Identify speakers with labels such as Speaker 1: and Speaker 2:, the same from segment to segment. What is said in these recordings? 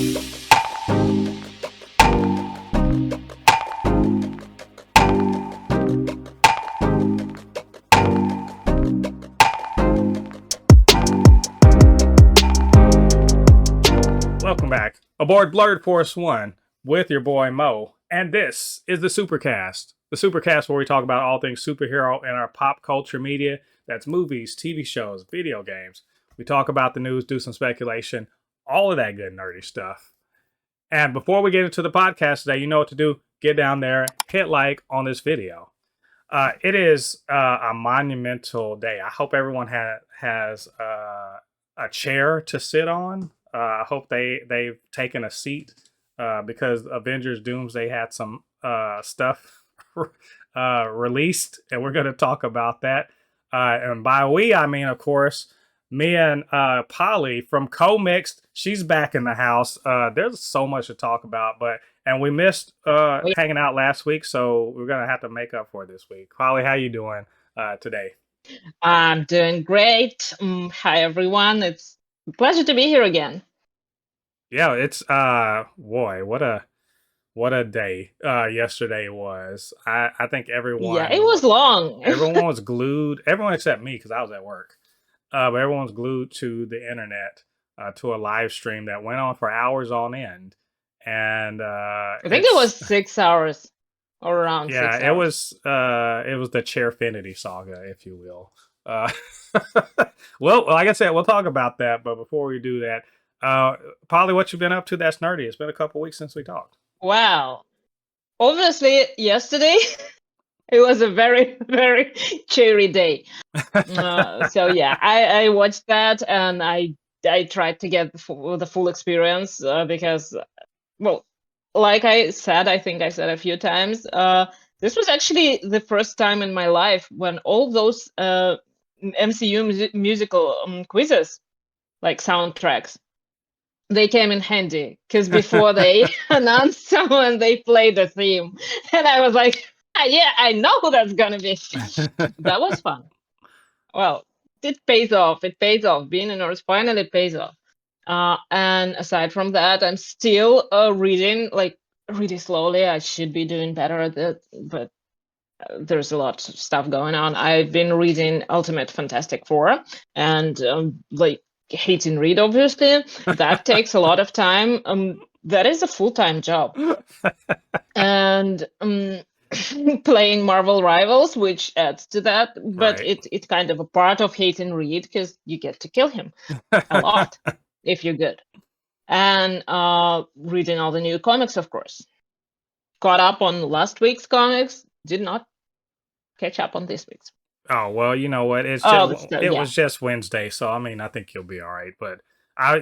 Speaker 1: Welcome back aboard Blurred Force One with your boy Mo, and this is the Supercast. The Supercast where we talk about all things superhero and our pop culture media. That's movies, TV shows, video games. We talk about the news, do some speculation, all of that good nerdy stuff. And before we get into the podcast today, you know what to do. Get down there, hit like on this video. It is a monumental day. I hope everyone has a chair to sit on. I hope they've taken a seat because Avengers Doomsday had some stuff released, and we're going to talk about that. And by we, I mean, of course, me and Polly from Co-Mixed. She's back in the house. There's so much to talk about, and we missed hanging out last week, so we're going to have to make up for it this week. Polly, how you doing today?
Speaker 2: I'm doing great. Hi, everyone. It's a pleasure to be here again.
Speaker 1: Yeah, it's boy, what a day yesterday was. I think everyone,
Speaker 2: Yeah, it was long.
Speaker 1: everyone was glued, everyone except me because I was at work. But everyone was glued to the internet to a live stream that went on for hours on end. And
Speaker 2: I think it was 6 hours or around 6 hours.
Speaker 1: Yeah, it was the Chairfinity saga, if you will. Well, like I said, we'll talk about that. But before we do that, Polly, what you been up to that's nerdy? It's been a couple weeks since we talked.
Speaker 2: Wow. Obviously, yesterday it was a very, very cheery day. So yeah, I watched that and I tried to get the full experience because, well, like I said, I think I said a few times, this was actually the first time in my life when all those MCU musical quizzes, like soundtracks, they came in handy because before they announced someone, they played the theme, and I was like, yeah, I know who that's gonna be. That was fun. Well, it pays off. It pays off. Being a nurse finally pays off. And aside from that, I'm still reading, like, really slowly. I should be doing better at it, but there's a lot of stuff going on. I've been reading Ultimate Fantastic Four, and like, hating read, obviously. That takes a lot of time. That is a full-time job. And playing Marvel Rivals, which adds to that, but
Speaker 1: Right.
Speaker 2: it's kind of a part of hate and read because you get to kill him a lot if you're good. And reading all the new comics, of course. Caught up on last week's comics, did not catch up on this week's.
Speaker 1: Oh well, you know what? It's
Speaker 2: Oh,
Speaker 1: just
Speaker 2: so,
Speaker 1: it
Speaker 2: yeah.
Speaker 1: was just Wednesday, so I mean, I think you'll be all right. But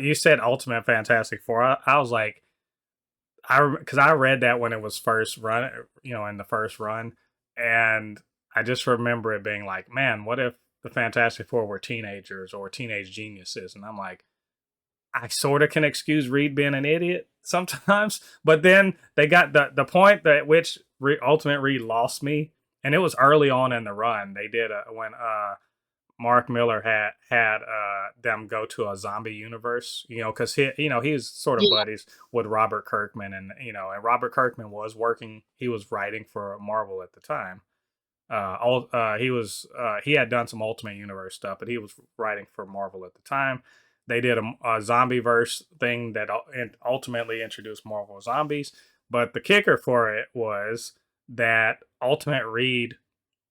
Speaker 1: you said Ultimate Fantastic Four. I was like, because I read that when it was first run, in the first run, and I just remember it being like, man, what if the Fantastic Four were teenagers or teenage geniuses? And I'm like, I sort of can excuse Reed being an idiot sometimes, but then they got the point at which Ultimate Reed lost me, and it was early on in the run. They did when Mark Miller had them go to a zombie universe, because he's sort of buddies with Robert Kirkman, and and Robert Kirkman was working, he was writing for Marvel at the time. He had done some Ultimate Universe stuff, but he was writing for Marvel at the time. They did a zombie verse thing that ultimately introduced Marvel zombies, but the kicker for it was that Ultimate Reed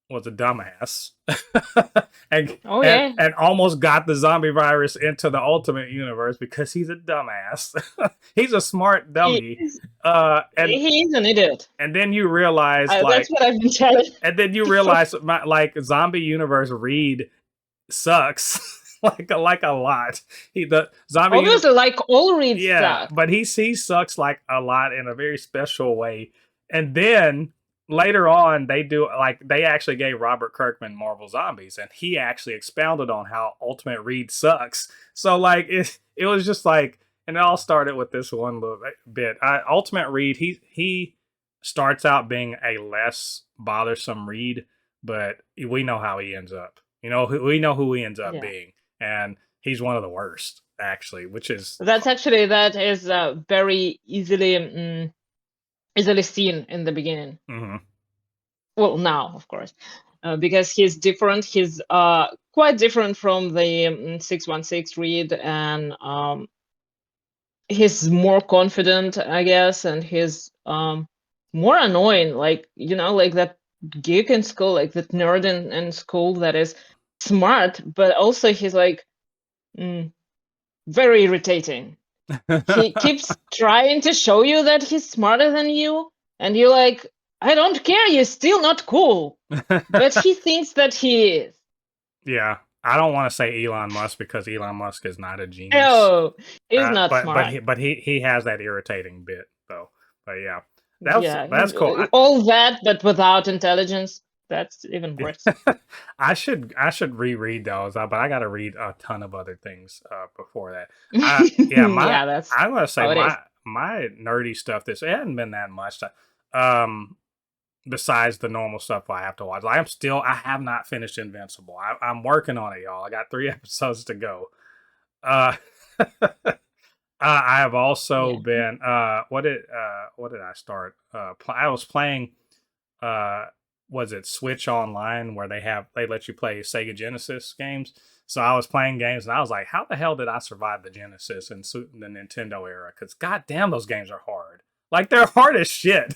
Speaker 1: was a dumbass and almost got the zombie virus into the Ultimate Universe because he's a dumbass. He's a smart dummy.
Speaker 2: He's an idiot.
Speaker 1: And then you realize,
Speaker 2: that's what I've been telling.
Speaker 1: And then you realize, like, Zombie Universe Reed sucks. like a lot. The zombie
Speaker 2: obviously, like all Reed stuff.
Speaker 1: But he sucks like a lot in a very special way. And then later on, they actually gave Robert Kirkman Marvel Zombies, and he actually expounded on how Ultimate Reed sucks. So like it was just like, and it all started with this one little bit. Ultimate Reed, he starts out being a less bothersome Reed, but we know how he ends up. We know who he ends up being, and he's one of the worst. actually, which is
Speaker 2: that is very easily seen in the beginning.
Speaker 1: mm-hmm.
Speaker 2: Well, now of course, because he's different. He's quite different from the 616 Reed, and he's more confident, I guess, and he's more annoying. Like, like that geek in school, like that nerd in school that is smart, but also he's like very irritating. He keeps trying to show you that he's smarter than you, and you're like, I don't care, you're still not cool. But he thinks that he is.
Speaker 1: Yeah, I don't want to say Elon Musk because Elon Musk is not a genius.
Speaker 2: Oh, he's not
Speaker 1: But
Speaker 2: smart.
Speaker 1: he has that irritating bit though. But yeah,
Speaker 2: Yeah,
Speaker 1: that's cool.
Speaker 2: all that, but without intelligence. That's even worse.
Speaker 1: I should reread those, but I got to read a ton of other things before that.
Speaker 2: Yeah, that's
Speaker 1: I'm gonna say
Speaker 2: how it is.
Speaker 1: my nerdy stuff. This it hasn't been that much. Besides the normal stuff I have to watch, I have not finished Invincible. I'm working on it, y'all. I got 3 episodes to go. Uh, I have also been what did I start? I was playing was it Switch Online where they let you play Sega Genesis games. So I was playing games and I was like, how the hell did I survive the Genesis and the Nintendo era? Because goddamn, those games are hard. Like they're hard as shit.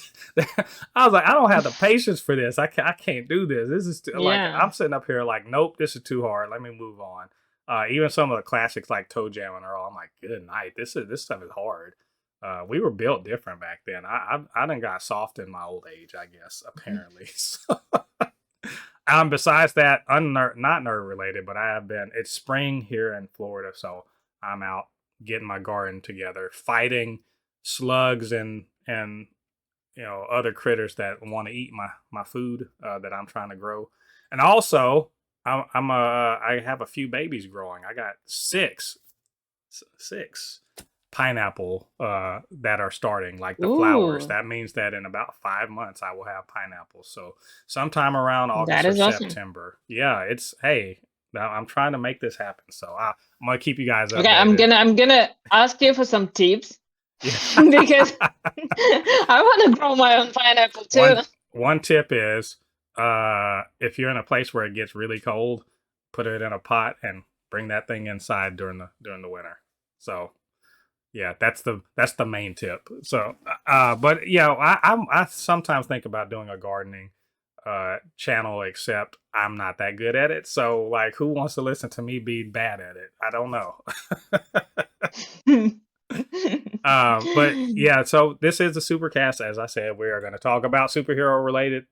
Speaker 1: I was like, I don't have the patience for this. I can't do this. This is like I'm sitting up here like, nope, this is too hard. Let me move on. Even some of the classics like Toe Jam and all, I'm like, good night. This stuff is hard. We were built different back then. I done got soft in my old age, I guess, apparently. So, besides that, not nerd related, but I have been. It's spring here in Florida, so I'm out getting my garden together, fighting slugs and other critters that want to eat my food that I'm trying to grow, and also I have a few babies growing. I got six pineapple that are starting, like the flowers. That means that in about 5 months I will have pineapples. So sometime around August or September. Awesome. Yeah, it's I'm trying to make this happen. So I'm gonna keep you guys updated.
Speaker 2: Okay, I'm gonna ask you for some tips. Yeah. Because I want to grow my own pineapple too.
Speaker 1: One tip is if you're in a place where it gets really cold, put it in a pot and bring that thing inside during the winter. So yeah, that's the main tip. So, but yeah, I sometimes think about doing a gardening channel, except I'm not that good at it. So, like, who wants to listen to me be bad at it? I don't know. But yeah, so this is the Supercast. As I said, we are going to talk about superhero related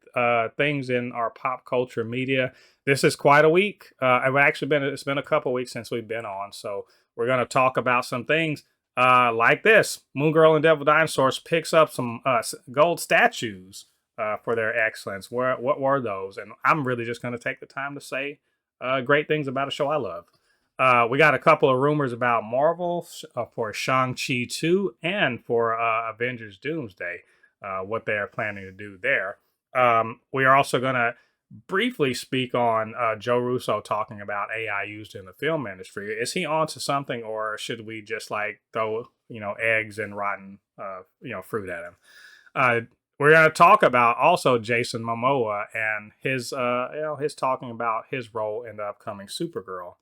Speaker 1: things in our pop culture media. This is quite a week. It's been a couple weeks since we've been on, so we're going to talk about some things. Like this, Moon Girl and Devil Dinosaurs picks up some gold statues for their excellence. What were those? And I'm really just going to take the time to say great things about a show I love. We got a couple of rumors about Marvel for Shang-Chi 2 and for Avengers Doomsday, what they are planning to do there. We are also going to briefly speak on Joe Russo talking about AI used in the film industry. Is he onto something, or should we just like throw eggs and rotten fruit at him? We're going to talk about also Jason Momoa and his talking about his role in the upcoming Supergirl.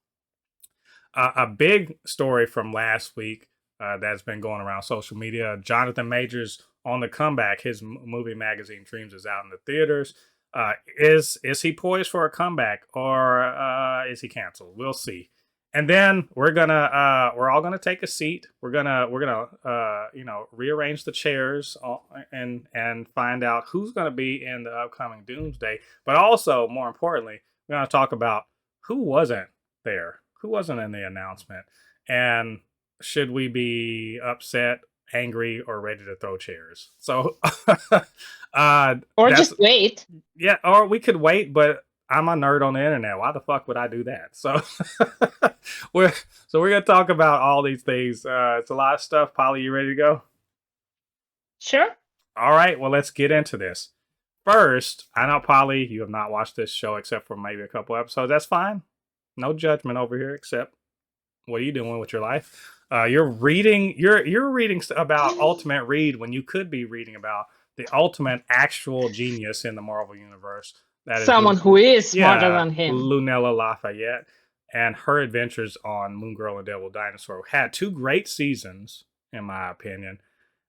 Speaker 1: A big story from last week that's been going around social media: Jonathan Majors on the comeback. His movie magazine Dreams is out in the theaters. Is he poised for a comeback, or is he canceled? We'll see. And then we're all gonna take a seat. We're gonna rearrange the chairs and find out who's gonna be in the upcoming Doomsday. But also, more importantly, we're gonna talk about who wasn't there, who wasn't in the announcement, and should we be upset, angry, or ready to throw chairs? So
Speaker 2: or just wait.
Speaker 1: Yeah, or we could wait, but I'm a nerd on the internet. Why the fuck would I do that? So we're gonna talk about all these things. It's a lot of stuff. Polly, you ready to go?
Speaker 2: Sure.
Speaker 1: All right, well, let's get into this. First, I know, Polly, you have not watched this show except for maybe a couple episodes. That's fine. No judgment over here, except What are you doing with your life? You're reading. You're reading about Ultimate Read when you could be reading about the ultimate actual genius in the Marvel universe. That is,
Speaker 2: Someone who is smarter
Speaker 1: yeah,
Speaker 2: than him.
Speaker 1: Lunella Lafayette, and her adventures on Moon Girl and Devil Dinosaur had two great seasons, in my opinion.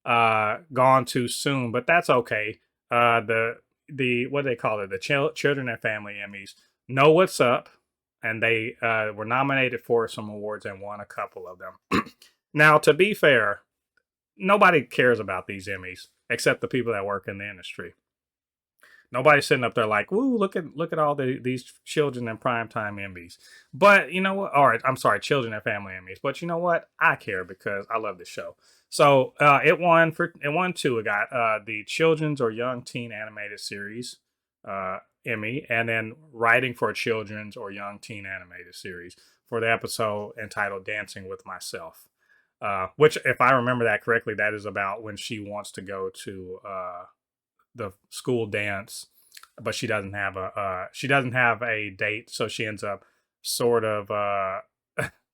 Speaker 1: Gone too soon, but that's okay. The what do they call it? The Children and Family Emmys know what's up, and they were nominated for some awards and won a couple of them. Now, to be fair, nobody cares about these Emmys except the people that work in the industry. Nobody's sitting up there like, "Woo, look at all these children and primetime Emmys." But you know what? All right, I'm sorry, children and family Emmys. But you know what? I care because I love the show. So it won two. It got the children's or young teen animated series Emmy, and then writing for a children's or young teen animated series for the episode entitled "Dancing with Myself." Which, if I remember that correctly, that is about when she wants to go to the school dance, but she doesn't have a date, so she ends up sort of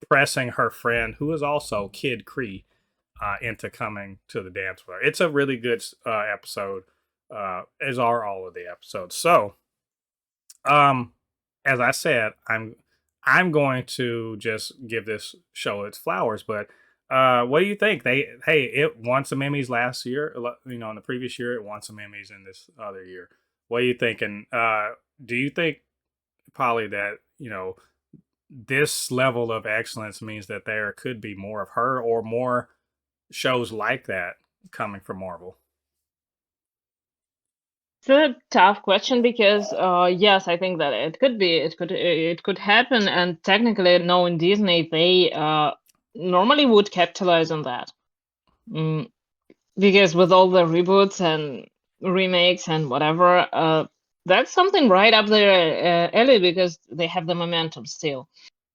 Speaker 1: pressing her friend, who is also Kid Cree, into coming to the dance with her. It's a really good episode, as are all of the episodes. So, as I said, I'm going to just give this show its flowers, but what do you think? It won some Emmys last year. You know, in the previous year, it won some Emmys in this other year. What do you think? And do you think, Polly, that this level of excellence means that there could be more of her or more shows like that coming from Marvel?
Speaker 2: It's a tough question because yes, I think that it could be, it could happen, and technically, knowing Disney, they normally would capitalize on that. Mm, because with all the reboots and remakes and whatever, that's something right up their alley because they have the momentum still.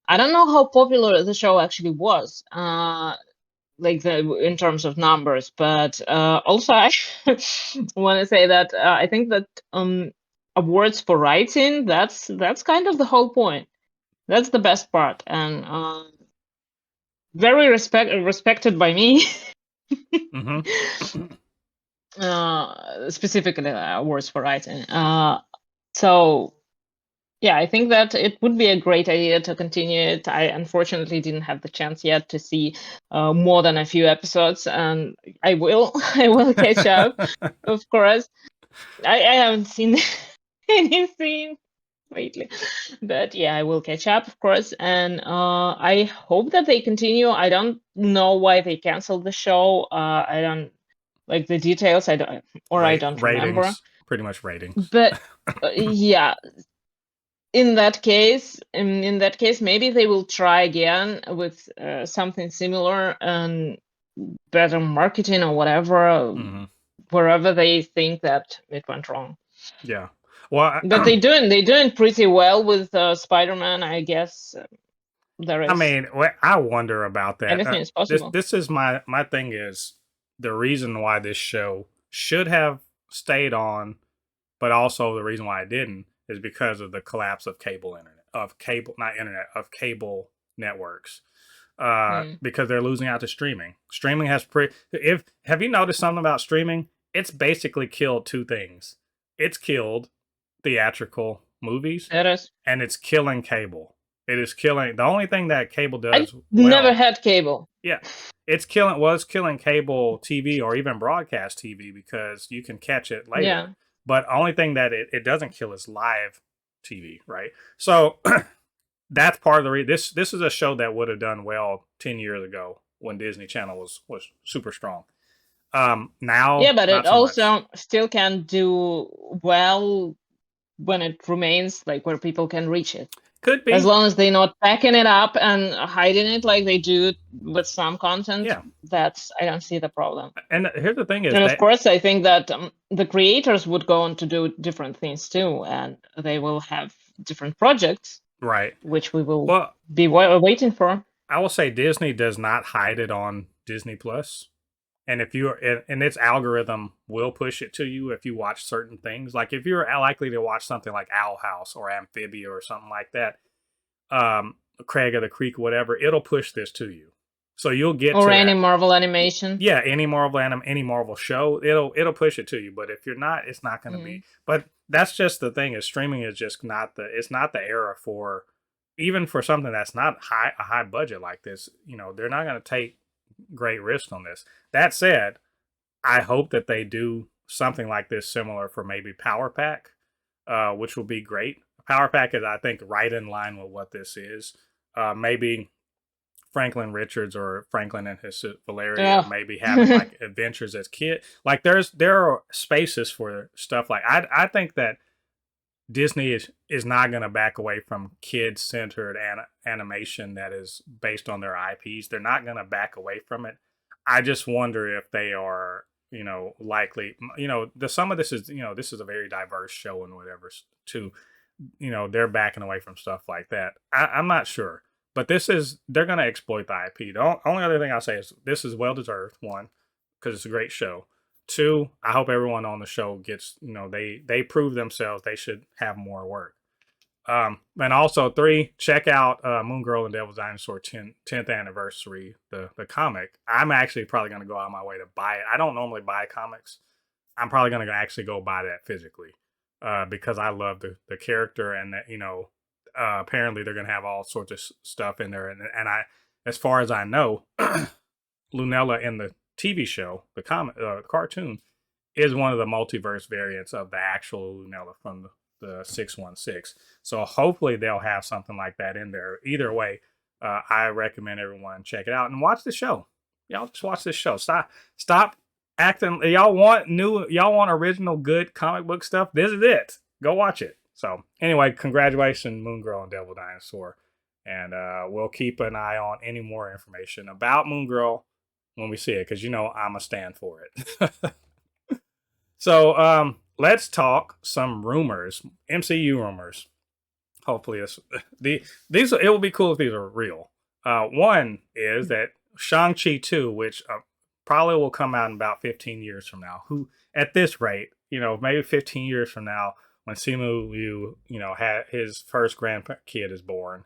Speaker 2: I don't know how popular the show actually was, like in terms of numbers, but also I want to say that I think that awards for writing, that's kind of the whole point. That's the best part, and very respected by me.
Speaker 1: Mm-hmm.
Speaker 2: Specifically awards for writing. So yeah, I think that it would be a great idea to continue it. I unfortunately didn't have the chance yet to see more than a few episodes, and I will I will catch up, of course. I haven't seen anything lately, but yeah, I will catch up, of course, and I hope that they continue. I don't know why they canceled the show. I don't like the details. I don't remember.
Speaker 1: Ratings, pretty much ratings.
Speaker 2: But yeah, in that case, maybe they will try again with something similar and better marketing or whatever,
Speaker 1: Mm-hmm.
Speaker 2: wherever they think that it went wrong.
Speaker 1: Yeah. Well,
Speaker 2: But they doing pretty well with Spider-Man. I guess there
Speaker 1: I
Speaker 2: is
Speaker 1: mean, I wonder about that.
Speaker 2: anything is
Speaker 1: This
Speaker 2: possible.
Speaker 1: this is my thing is the reason why this show should have stayed on, but also the reason why it didn't is because of the collapse of cable networks.
Speaker 2: Hmm.
Speaker 1: Because they're losing out to streaming. Streaming has if have you noticed something about streaming? It's basically killed two things. It's killed theatrical movies,
Speaker 2: It is.
Speaker 1: and it's killing cable. It is killing the only thing that cable
Speaker 2: I
Speaker 1: does
Speaker 2: never
Speaker 1: well.
Speaker 2: had cable.
Speaker 1: Yeah, it's killing cable TV or even broadcast TV because you can catch it later.
Speaker 2: Yeah.
Speaker 1: But only thing that it doesn't kill is live TV, right? So that's part of the reason. This is a show that would have done well 10 years ago when Disney Channel was super strong.
Speaker 2: Yeah,
Speaker 1: Now
Speaker 2: but it
Speaker 1: not so much.
Speaker 2: also still can do well when it remains like where people can reach it.
Speaker 1: Could
Speaker 2: As
Speaker 1: be,
Speaker 2: long as they're not packing it up and hiding it like they do with some content,
Speaker 1: yeah.
Speaker 2: that's I don't see the problem.
Speaker 1: And here's the thing: is
Speaker 2: And of
Speaker 1: that
Speaker 2: course, I think that the creators would go on to do different things too, and they will have different projects,
Speaker 1: right?
Speaker 2: which we will
Speaker 1: Well,
Speaker 2: be waiting for.
Speaker 1: I will say Disney does not hide it on Disney Plus. And if you're and its algorithm will push it to you if you watch certain things. Like if you're likely to watch something like Owl House or Amphibia or something like that, Craig of the Creek, whatever, it'll push this to you. So you'll get
Speaker 2: or
Speaker 1: to
Speaker 2: any
Speaker 1: that.
Speaker 2: Marvel animation.
Speaker 1: Yeah, any Marvel show, it'll push it to you. But if you're not, it's not going to be. But that's just the thing, is streaming is just not it's not the era for, even for something that's not a high budget like this. They're not going to take great risk on this. That said, I hope that they do something like this similar for maybe Power Pack, which will be great. Power Pack is, I think, right in line with what this is. Maybe Franklin Richards or Franklin and his Valeria maybe having like adventures as kid. Like there are spaces for stuff like I think that Disney is not going to back away from kid-centered animation that is based on their IPs. They're not going to back away from it. I just wonder if they are, likely, some of this is, this is a very diverse show and whatever too. They're backing away from stuff like that. I'm not sure. But they're going to exploit the IP. The only other thing I'll say is this is well-deserved, one, because it's a great show. Two, I hope everyone on the show gets, they prove themselves. They should have more work. And also, three, check out Moon Girl and Devil Dinosaur 10th anniversary, the comic. I'm actually probably going to go out of my way to buy it. I don't normally buy comics. I'm probably going to actually go buy that physically because I love the character, and that, apparently they're going to have all sorts of stuff in there. And I, as far as I know, Lunella in the TV show, the cartoon, is one of the multiverse variants of the actual Lunella from the 616. So hopefully they'll have something like that in there. Either way, I recommend everyone check it out and watch the show. Y'all just watch this show. Stop acting. Y'all want original good comic book stuff. This is it. Go watch it. So anyway, congratulations, Moon Girl and Devil Dinosaur. And we'll keep an eye on any more information about Moon Girl when we see it, because I'm a stand for it. So let's talk some rumors, MCU rumors. Hopefully it will be cool if these are real. One is that Shang-Chi 2, which probably will come out in about 15 years from now. Who, at this rate, maybe 15 years from now, when Simu Liu, had his first grandkid is born,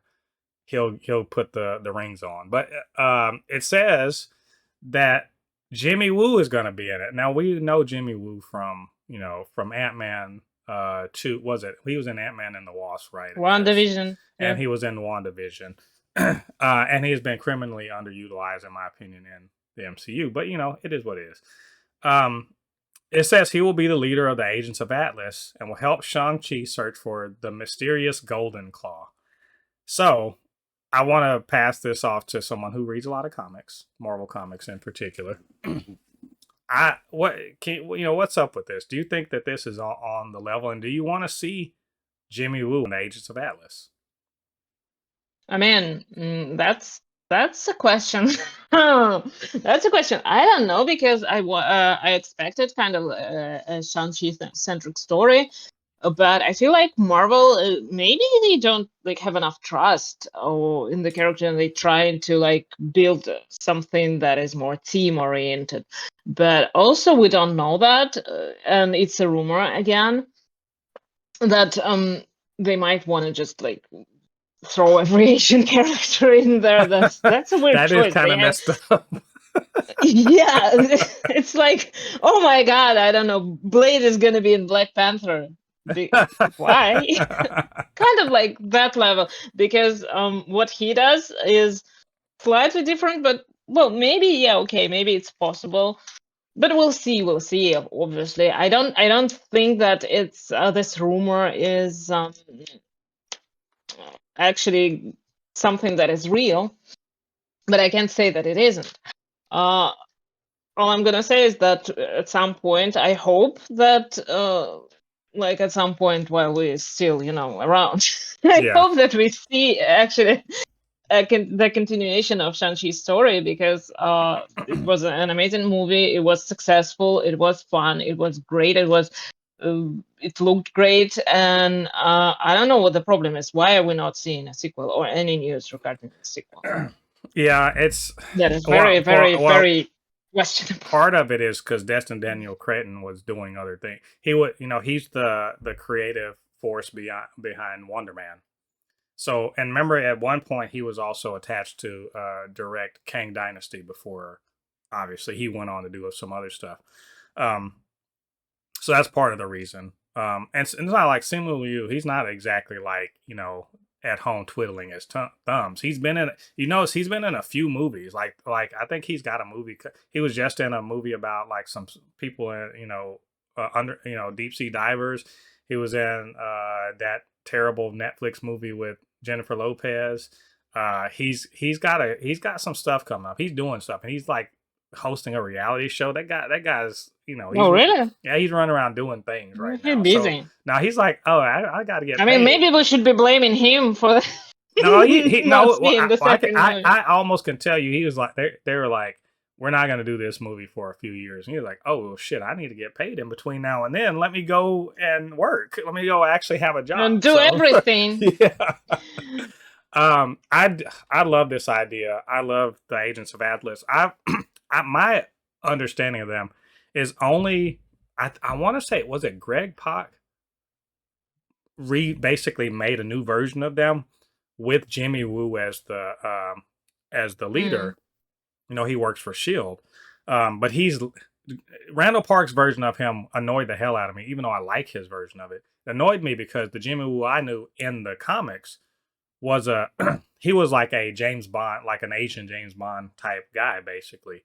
Speaker 1: he'll put the rings on. But it says that Jimmy Woo is going to be in it. Now we know Jimmy Woo from Ant-Man 2. Was it? He was in Ant-Man and the Wasp, right?
Speaker 2: WandaVision.
Speaker 1: And he was in WandaVision. And he's been criminally underutilized, in my opinion, in the MCU. But it is what it is. It says he will be the leader of the Agents of Atlas and will help Shang-Chi search for the mysterious Golden Claw. So, I want to pass this off to someone who reads a lot of comics, Marvel comics in particular. What's up with this? Do you think that this is on the level, and do you want to see Jimmy Woo in the Agents of Atlas?
Speaker 2: I mean, that's a question. That's a question. I don't know, because I expected kind of a Shang-Chi centric story, but I feel like Marvel, maybe they don't have enough trust in the character, and they trying to build something that is more team oriented. But also we don't know that, and it's a rumor again that they might want to just throw every Asian character in there. That's a weird
Speaker 1: that
Speaker 2: choice.
Speaker 1: Is kind of messed up.
Speaker 2: Yeah, it's oh my god, I don't know. Blade is gonna be in Black Panther. Why? Kind of that level, because what he does is slightly different, but well, maybe okay, maybe it's possible. But we'll see. Obviously, I don't think that it's this rumor is actually something that is real, but I can't say that it isn't. All I'm gonna say is that at some point, I hope that at some point while we're still around, I hope that we see actually the continuation of Shang-Chi's story, because it was an amazing movie. It was successful. It was fun. It was great. It looked great, and I don't know what the problem is. Why are we not seeing a sequel or any news regarding the sequel?
Speaker 1: Yeah,
Speaker 2: that is very questionable.
Speaker 1: Part of it is because Destin Daniel Cretton was doing other things. He's the creative force behind Wonder Man. So, and remember, at one point he was also attached to direct Kang Dynasty before. Obviously, he went on to do some other stuff. Um, so that's part of the reason. And it's not like Simu Liu. He's not exactly like, at home twiddling his thumbs. He's been in, he's been in a few movies. Like I think he's got a movie. He was just in a movie about like some people in, under, deep sea divers. He was in that terrible Netflix movie with Jennifer Lopez. He's got some stuff coming up. He's doing stuff, and he's like hosting a reality show. That guy's,
Speaker 2: Oh, really?
Speaker 1: yeah, he's running around doing things right
Speaker 2: He's
Speaker 1: now. So
Speaker 2: busy.
Speaker 1: now he's like, oh, I got to get
Speaker 2: I
Speaker 1: paid.
Speaker 2: mean, maybe we should be blaming him for
Speaker 1: No, he
Speaker 2: not
Speaker 1: no. Well,
Speaker 2: seeing the second movie.
Speaker 1: I almost can tell you, he was like, they were like, we're not going to do this movie for a few years. And he was like, oh shit, I need to get paid in between now and then. Let me go and work. Let me go actually have a job
Speaker 2: And do everything.
Speaker 1: Yeah. I love this idea. I love the Agents of Atlas. My understanding of them is only, I want to say, was it Greg Pak basically made a new version of them with Jimmy Woo as the leader. He works for Shield, but Randall Park's version of him annoyed the hell out of me. Even though I like his version of it, annoyed me because the Jimmy Woo I knew in the comics was he was like a James Bond, like an Asian James Bond type guy, basically.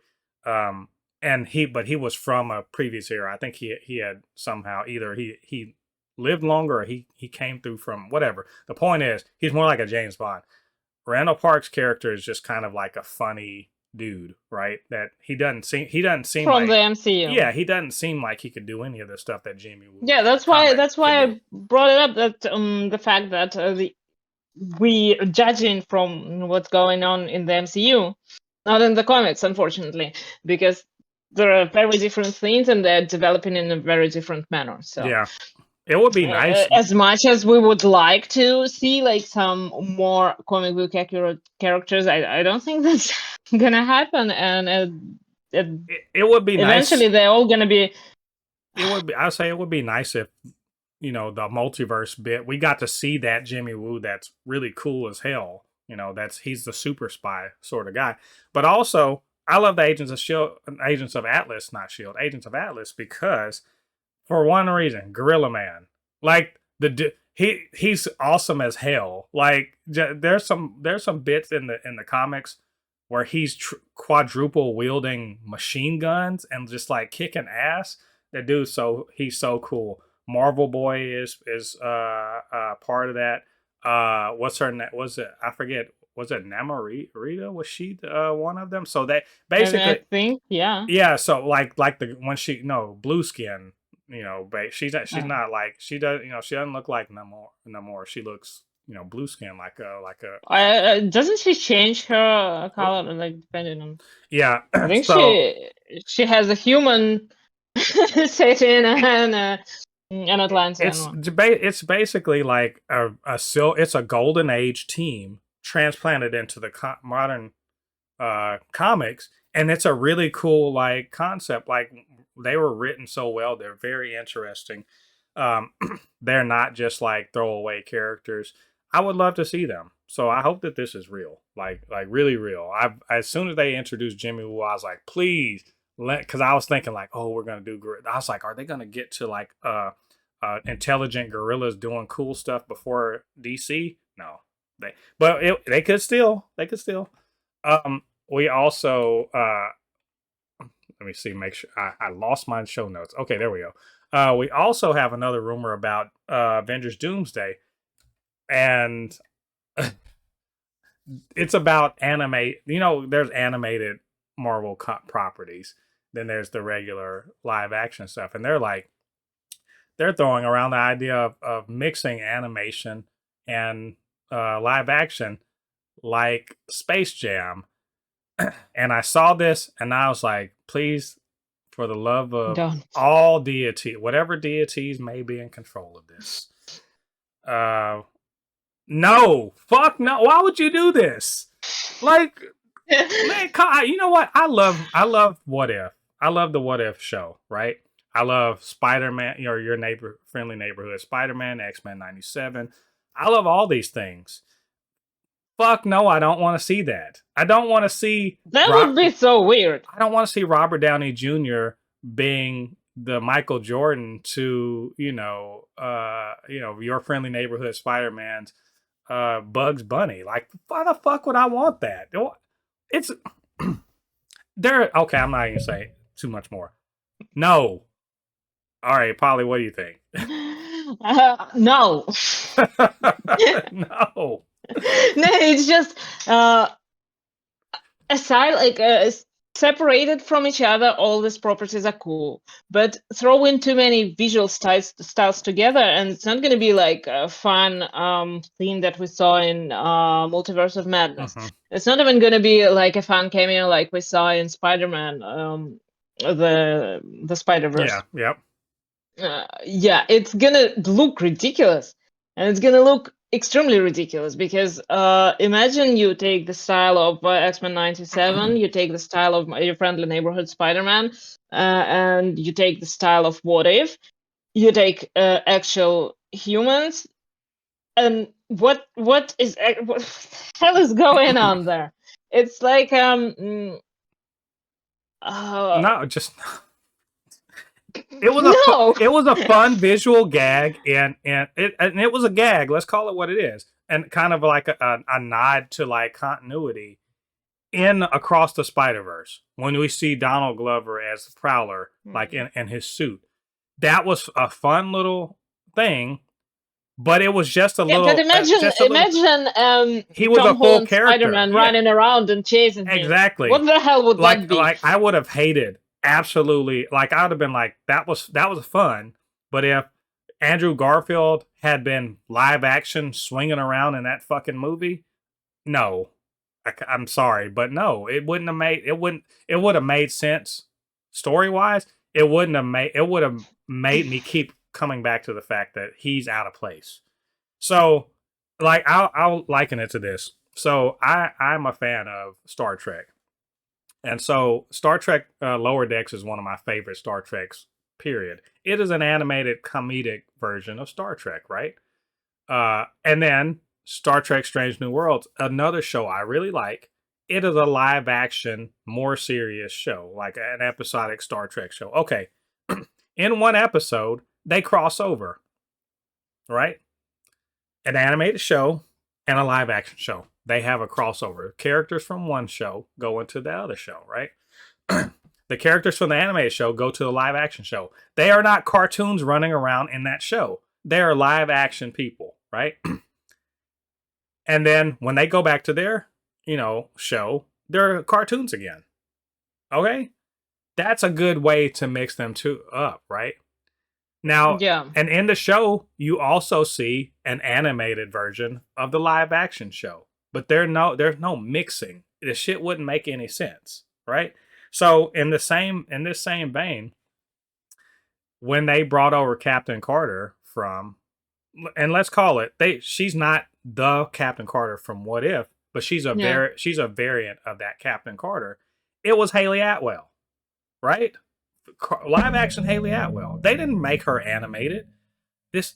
Speaker 1: And he was from a previous era. I think he had somehow either he lived longer or he came through from whatever. The point is, he's more like a James Bond. Randall Park's character is just kind of like a funny dude, right? That he doesn't seem
Speaker 2: from
Speaker 1: like,
Speaker 2: the MCU.
Speaker 1: Yeah, he doesn't seem like he could do any of the stuff that Jimmy Woo.
Speaker 2: Yeah, that's why I brought it up, that the fact that we are judging from what's going on in the MCU, not in the comics, unfortunately, because there are very different things and they're developing in a very different manner. So
Speaker 1: yeah, it would be nice.
Speaker 2: As much as we would like to see like some more comic book accurate characters, I don't think that's gonna happen. And
Speaker 1: it would be
Speaker 2: eventually
Speaker 1: nice.
Speaker 2: they're all gonna be.
Speaker 1: I'd say it would be nice if, the multiverse bit, we got to see that Jimmy Woo that's really cool as hell. He's the super spy sort of guy. But also, I love the Agents of Atlas, not Shield, Agents of Atlas, because for one reason, Gorilla Man. Like he's awesome as hell. Like there's some bits in the comics where he's quadruple wielding machine guns and just like kicking ass. That dude, he's so cool. Marvel Boy is part of that. What's her name? Was it, I forget? Was it Namorita? Was she one of them? So they basically,
Speaker 2: I think, yeah.
Speaker 1: Yeah. So like when she blue skin. She's not like, she doesn't look like Namor. She looks blue skin like a.
Speaker 2: Doesn't she change her color like depending on?
Speaker 1: Yeah.
Speaker 2: I think she has a human setting and Atlanta.
Speaker 1: It's basically like it's a golden age team transplanted into the modern comics, and it's a really cool like concept. Like, they were written so well, they're very interesting. They're not just like throwaway characters. I would love to see them, so I hope that this is real, like really real. As soon as they introduced Jimmy Woo, I was like, please, because I was thinking like, oh, we're gonna do. I was like, are they gonna get to like intelligent gorillas doing cool stuff before DC? No, they could still. We also let me see, make sure I lost my show notes. Okay, there we go. We also have another rumor about Avengers Doomsday, and it's about anime. There's animated Marvel properties, then there's the regular live action stuff, and they're throwing around the idea of mixing animation and live action, like Space Jam. And I saw this and I was like, please, for the love of all deity, whatever deities may be in control of this, no, fuck no. Why would you do this? Like, man, you know what? I love What If. I love the What If show, right? I love Spider-Man, your friendly neighborhood Spider-Man, X-Men 97. I love all these things. fuck no, I don't want to see that. I don't want to see
Speaker 2: That would be so weird.
Speaker 1: I don't want to see Robert Downey Jr. being the Michael Jordan to, your friendly neighborhood Spider-Man's Bugs Bunny. Like, why the fuck would I want that? It's there. Okay, I'm not even gonna say too much more. No. All right, Polly, what do you think?
Speaker 2: No.
Speaker 1: No.
Speaker 2: No, it's just aside, separated from each other, all these properties are cool. But throw in too many visual styles together, and it's not going to be like a fun theme that we saw in Multiverse of Madness.
Speaker 1: Mhm.
Speaker 2: It's not even going to be like a fun cameo like we saw in Spider-Man, the Spider-Verse.
Speaker 1: Yeah. Yep.
Speaker 2: Yeah, it's gonna look ridiculous, and it's gonna look extremely ridiculous because imagine you take the style of X-Men 97, you take the style of your friendly neighborhood Spider-Man, and you take the style of What If, you take actual humans, and what the hell is going on there? It's like
Speaker 1: No, just it was
Speaker 2: no.
Speaker 1: it was a fun visual gag, and it was a gag. Let's call it what it is, and kind of like a nod to like continuity in Across the Spider-Verse when we see Donald Glover as the Prowler, like in his suit. That was a fun little thing, but it was just a little.
Speaker 2: But imagine
Speaker 1: he was
Speaker 2: Tom
Speaker 1: a full
Speaker 2: Holland
Speaker 1: character,
Speaker 2: Spider-Man running around and chasing him.
Speaker 1: exactly.
Speaker 2: What the hell would that be?
Speaker 1: Like I would have hated, absolutely. Like I would have been like, that was fun. But if Andrew Garfield had been live action swinging around in that fucking movie, no, I'm sorry, but no, it wouldn't have made it would have made sense story wise. It would have made me keep coming back to the fact that he's out of place. So, like, I'll liken it to this. So I'm a fan of Star Trek. And so Star Trek Lower Decks is one of my favorite Star Treks, period. It is an animated comedic version of Star Trek, right? And then Star Trek Strange New Worlds, another show I really like. It is a live action, more serious show, like an episodic Star Trek show. Okay. In one episode, they cross over, right? An animated show and a live action show. They have a crossover. Characters from one show go into the other show, right? The characters from the animated show go to the live action show. They are not cartoons running around in that show. They are live action people, right? And then when they go back to their, show, they're cartoons again. Okay? That's a good way to mix them two up, right? Now,
Speaker 2: yeah.
Speaker 1: And in the show, you also see an animated version of the live action show. But there's no mixing. The shit wouldn't make any sense, right? So in this same vein, when they brought over Captain Carter from, and let's call it, she's not the Captain Carter from What If, but she's a variant of that Captain Carter. It was Haley Atwell, right? Live action Haley Atwell. They didn't make her animated.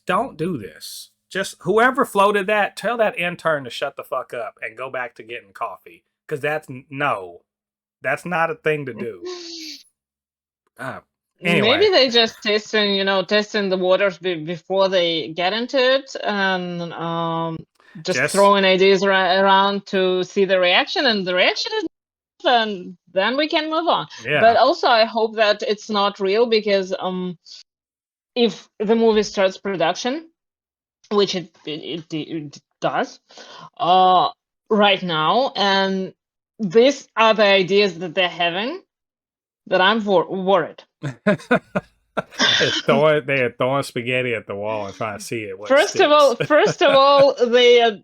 Speaker 1: Don't do this. Just whoever floated that, tell that intern to shut the fuck up and go back to getting coffee. Because that's not a thing to do. Anyway.
Speaker 2: Maybe they just testing the waters before they get into it, and just throwing ideas around to see the reaction, and the reaction is, and then we can move on.
Speaker 1: Yeah.
Speaker 2: But also, I hope that it's not real, because if the movie starts production, which it does right now, and these are the ideas that they're having, that I'm worried.
Speaker 1: They're throwing spaghetti at the wall and trying to see it.
Speaker 2: First of all, they're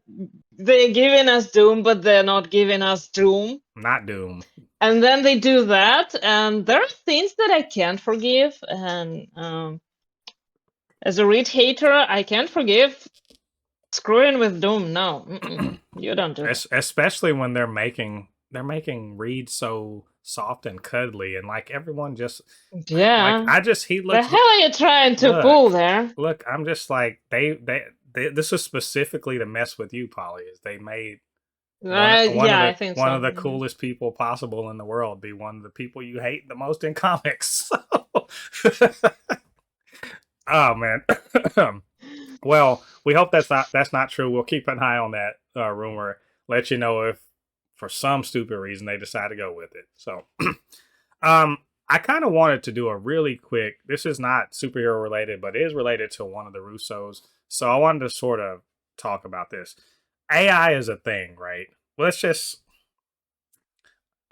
Speaker 2: giving us Doom, but they're not giving us Doom.
Speaker 1: Not Doom.
Speaker 2: And then they do that, and there are things that I can't forgive. And as a Reed hater, I can't forgive screwing with Doom. No, you don't do it.
Speaker 1: Especially when they're making Reed so soft and cuddly, and like everyone just he looks.
Speaker 2: The hell are you trying to pull there?
Speaker 1: Look, I'm just like they this is specifically to mess with you, Polly. Is they made
Speaker 2: Yeah, I think
Speaker 1: one of
Speaker 2: so.
Speaker 1: the coolest people possible in the world be one of the people you hate the most in comics. Oh man. Well, we hope that's not true. We'll keep an eye on that rumor. Let you know if for some stupid reason they decide to go with it. So, I kind of wanted to do a really quick. This is not superhero related, but it is related to one of the Russos. So I wanted to sort of talk about this. AI is a thing, right? Let's just.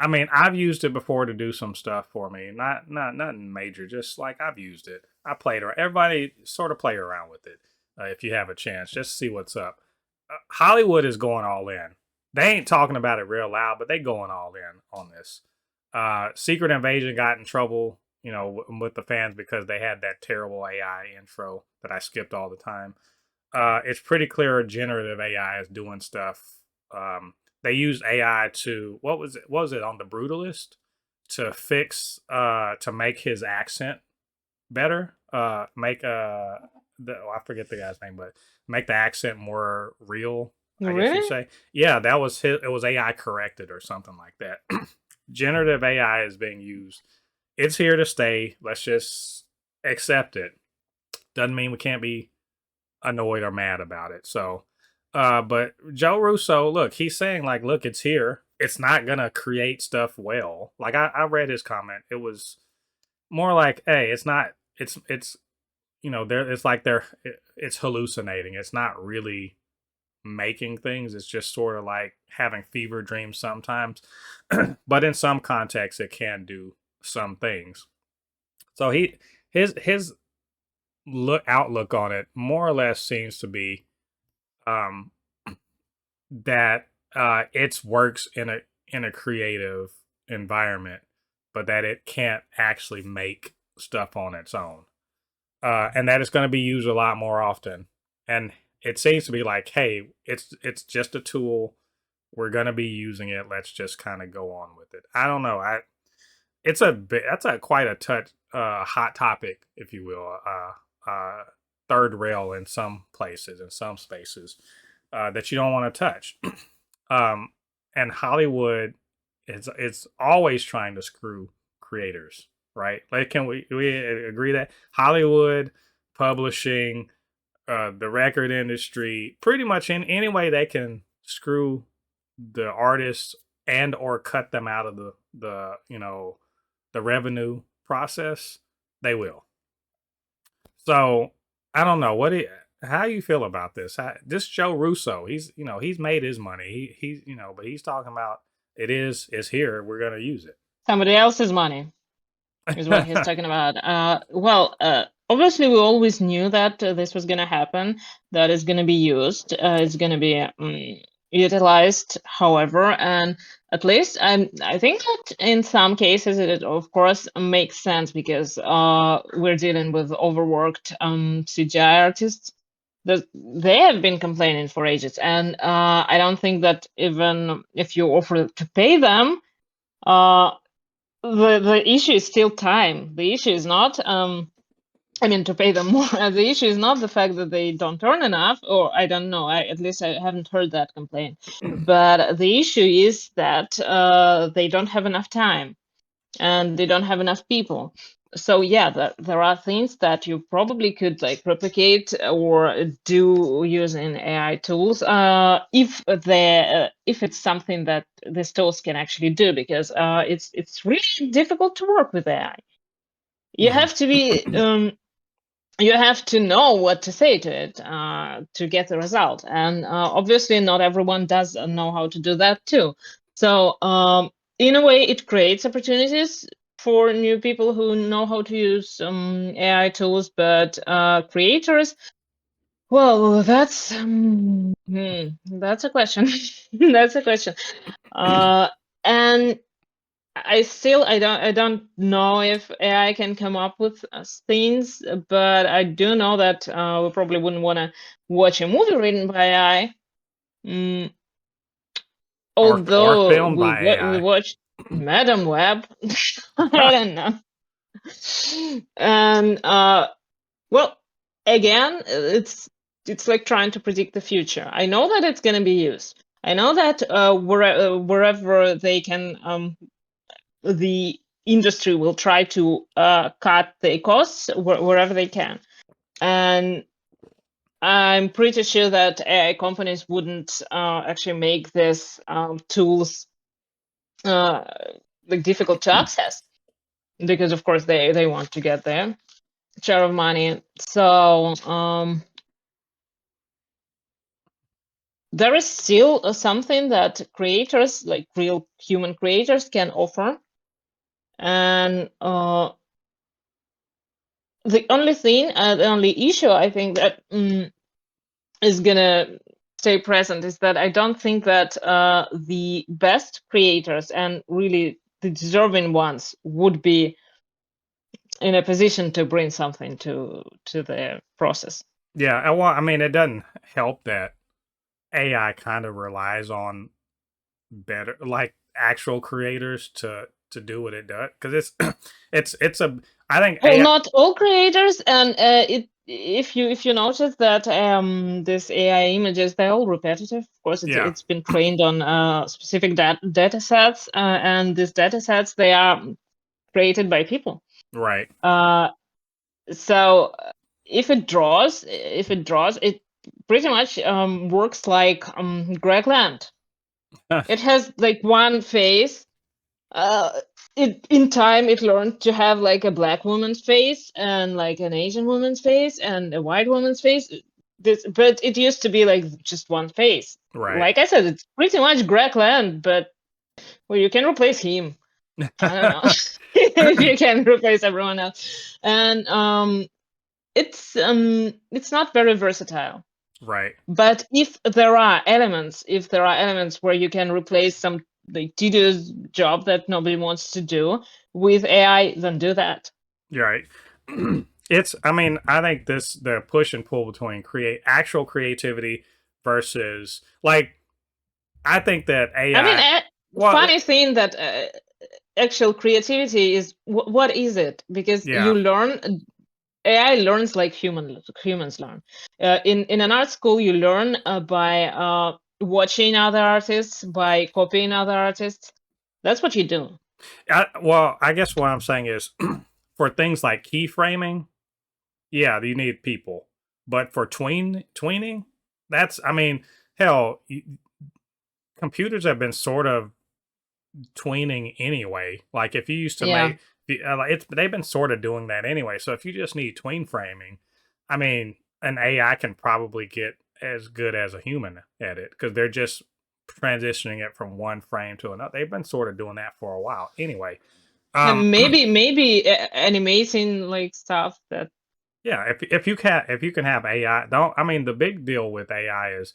Speaker 1: I mean, I've used it before to do some stuff for me. Not nothing major. Just like I've used it. I played around. Everybody sort of play around with it if you have a chance. Just see what's up. Hollywood is going all in. They ain't talking about it real loud, but they going all in on this. Secret Invasion got in trouble, with the fans because they had that terrible AI intro that I skipped all the time. It's pretty clear generative AI is doing stuff. They used AI to what was it on the Brutalist to fix to make his accent better. Make I forget the guy's name, but make the accent more real. I guess you
Speaker 2: Really?
Speaker 1: say. Yeah, that was his. It was AI corrected or something like that. Generative AI is being used. It's here to stay. Let's just accept it. Doesn't mean we can't be annoyed or mad about it. So, but Joe Russo, look, he's saying like, look, it's here. It's not gonna create stuff well. Like I read his comment. It was more like, hey, it's not. It's there. It's like it's hallucinating. It's not really making things. It's just sort of like having fever dreams sometimes. But in some contexts, it can do some things. So his outlook on it more or less seems to be um that it works in a creative environment, but that it can't actually make stuff on its own, and that it's going to be used a lot more often. And it seems to be like, hey, it's just a tool. We're going to be using it. Let's just kind of go on with it. I don't know. It's a bit that's a quite a hot topic, if you will. Third rail in some places, in some spaces, that you don't want to touch. um, and Hollywood it's always trying to screw creators, right? Like, can we agree that Hollywood, publishing, the record industry, pretty much in any way they can screw the artists and or cut them out of the revenue process, they will. So I don't know how you feel about this. This Joe Russo, he's made his money. He's but he's talking about it's here. We're gonna use
Speaker 2: Somebody else's money is what he's
Speaker 1: it.
Speaker 2: talking about. Obviously, we always knew that this was going to happen, that it's going to be used, it's going to be utilized, however, and at least I think that in some cases it of course makes sense because we're dealing with overworked CGI artists. They have been complaining for ages, and I don't think that even if you offer to pay them, uh, the issue is still time. The issue is not to pay them more. The issue is not the fact that they don't earn enough, or I don't know. At least I haven't heard that complaint. But the issue is that they don't have enough time and they don't have enough people. So yeah, there are things that you probably could like replicate or do using AI tools if it's something that these tools can actually do, because it's really difficult to work with AI. You
Speaker 1: Mhm.
Speaker 2: have to be you have to know what to say to it to get the result, and obviously not everyone does know how to do that too. So in a way it creates opportunities for new people who know how to use AI tools, but creators, well, that's a question. That's a question. And I don't know if AI can come up with things, but I do know that we probably wouldn't want to watch a movie written by AI. Mm,
Speaker 1: Or
Speaker 2: although
Speaker 1: filmed by
Speaker 2: we
Speaker 1: AI.
Speaker 2: watched Madam Web. I don't know. And well, again, it's like trying to predict the future. I know that it's going to be used. I know that wherever they can, the industry will try to cut the costs wherever they can. And I'm pretty sure that AI companies wouldn't actually make these tools like difficult to access, because of course they want to get their share of money. So there is still something that creators, like real human creators, can offer. And the only thing, the only issue I think that is gonna stay present is that I don't think that the best creators and really the deserving ones would be in a position to bring something to the process.
Speaker 1: Yeah, well, I mean, it doesn't help that AI kind of relies on better, like actual creators to do what it does, because it's a. I think
Speaker 2: Well,
Speaker 1: AI.
Speaker 2: not all creators, and it if you notice that this AI images, they're all repetitive. Of course,
Speaker 1: Yeah,
Speaker 2: it's been trained on specific data sets, and these data sets, they are created by people.
Speaker 1: right.
Speaker 2: So if it draws, it pretty much works like Greg Land. It has like one face. It in time it learned to have like a black woman's face and like an Asian woman's face and a white woman's face. But it used to be like just one face.
Speaker 1: Right.
Speaker 2: Like I said, it's pretty much Greg Land, but well, you can replace him. I don't know if you can replace everyone else, and it's not very versatile.
Speaker 1: Right.
Speaker 2: But if there are elements where you can replace some like tedious job that nobody wants to do with AI, then do that.
Speaker 1: You're right. It's. I mean, I think the push and pull between actual creativity versus like. I think that
Speaker 2: I mean,
Speaker 1: AI. Well,
Speaker 2: funny thing that actual creativity is what is it? Because
Speaker 1: yeah.
Speaker 2: you learn AI learns like humans learn. In an art school, you learn by watching other artists, by copying other artists. That's what you do.
Speaker 1: Well, I guess what I'm saying is, for things like keyframing, yeah, you need people. But for tweening, that's. I mean, hell, computers have been sort of tweening anyway. Like if you used to
Speaker 2: Yeah.
Speaker 1: make, like it's they've been sort of doing that anyway. So if you just need tween framing, I mean, an AI can probably get as good as a human at it because they're just transitioning it from one frame to another. They've been sort of doing that for a while anyway.
Speaker 2: And
Speaker 1: Um,
Speaker 2: maybe animating like stuff that
Speaker 1: yeah, if you can have AI, don't. I mean, the big deal with AI is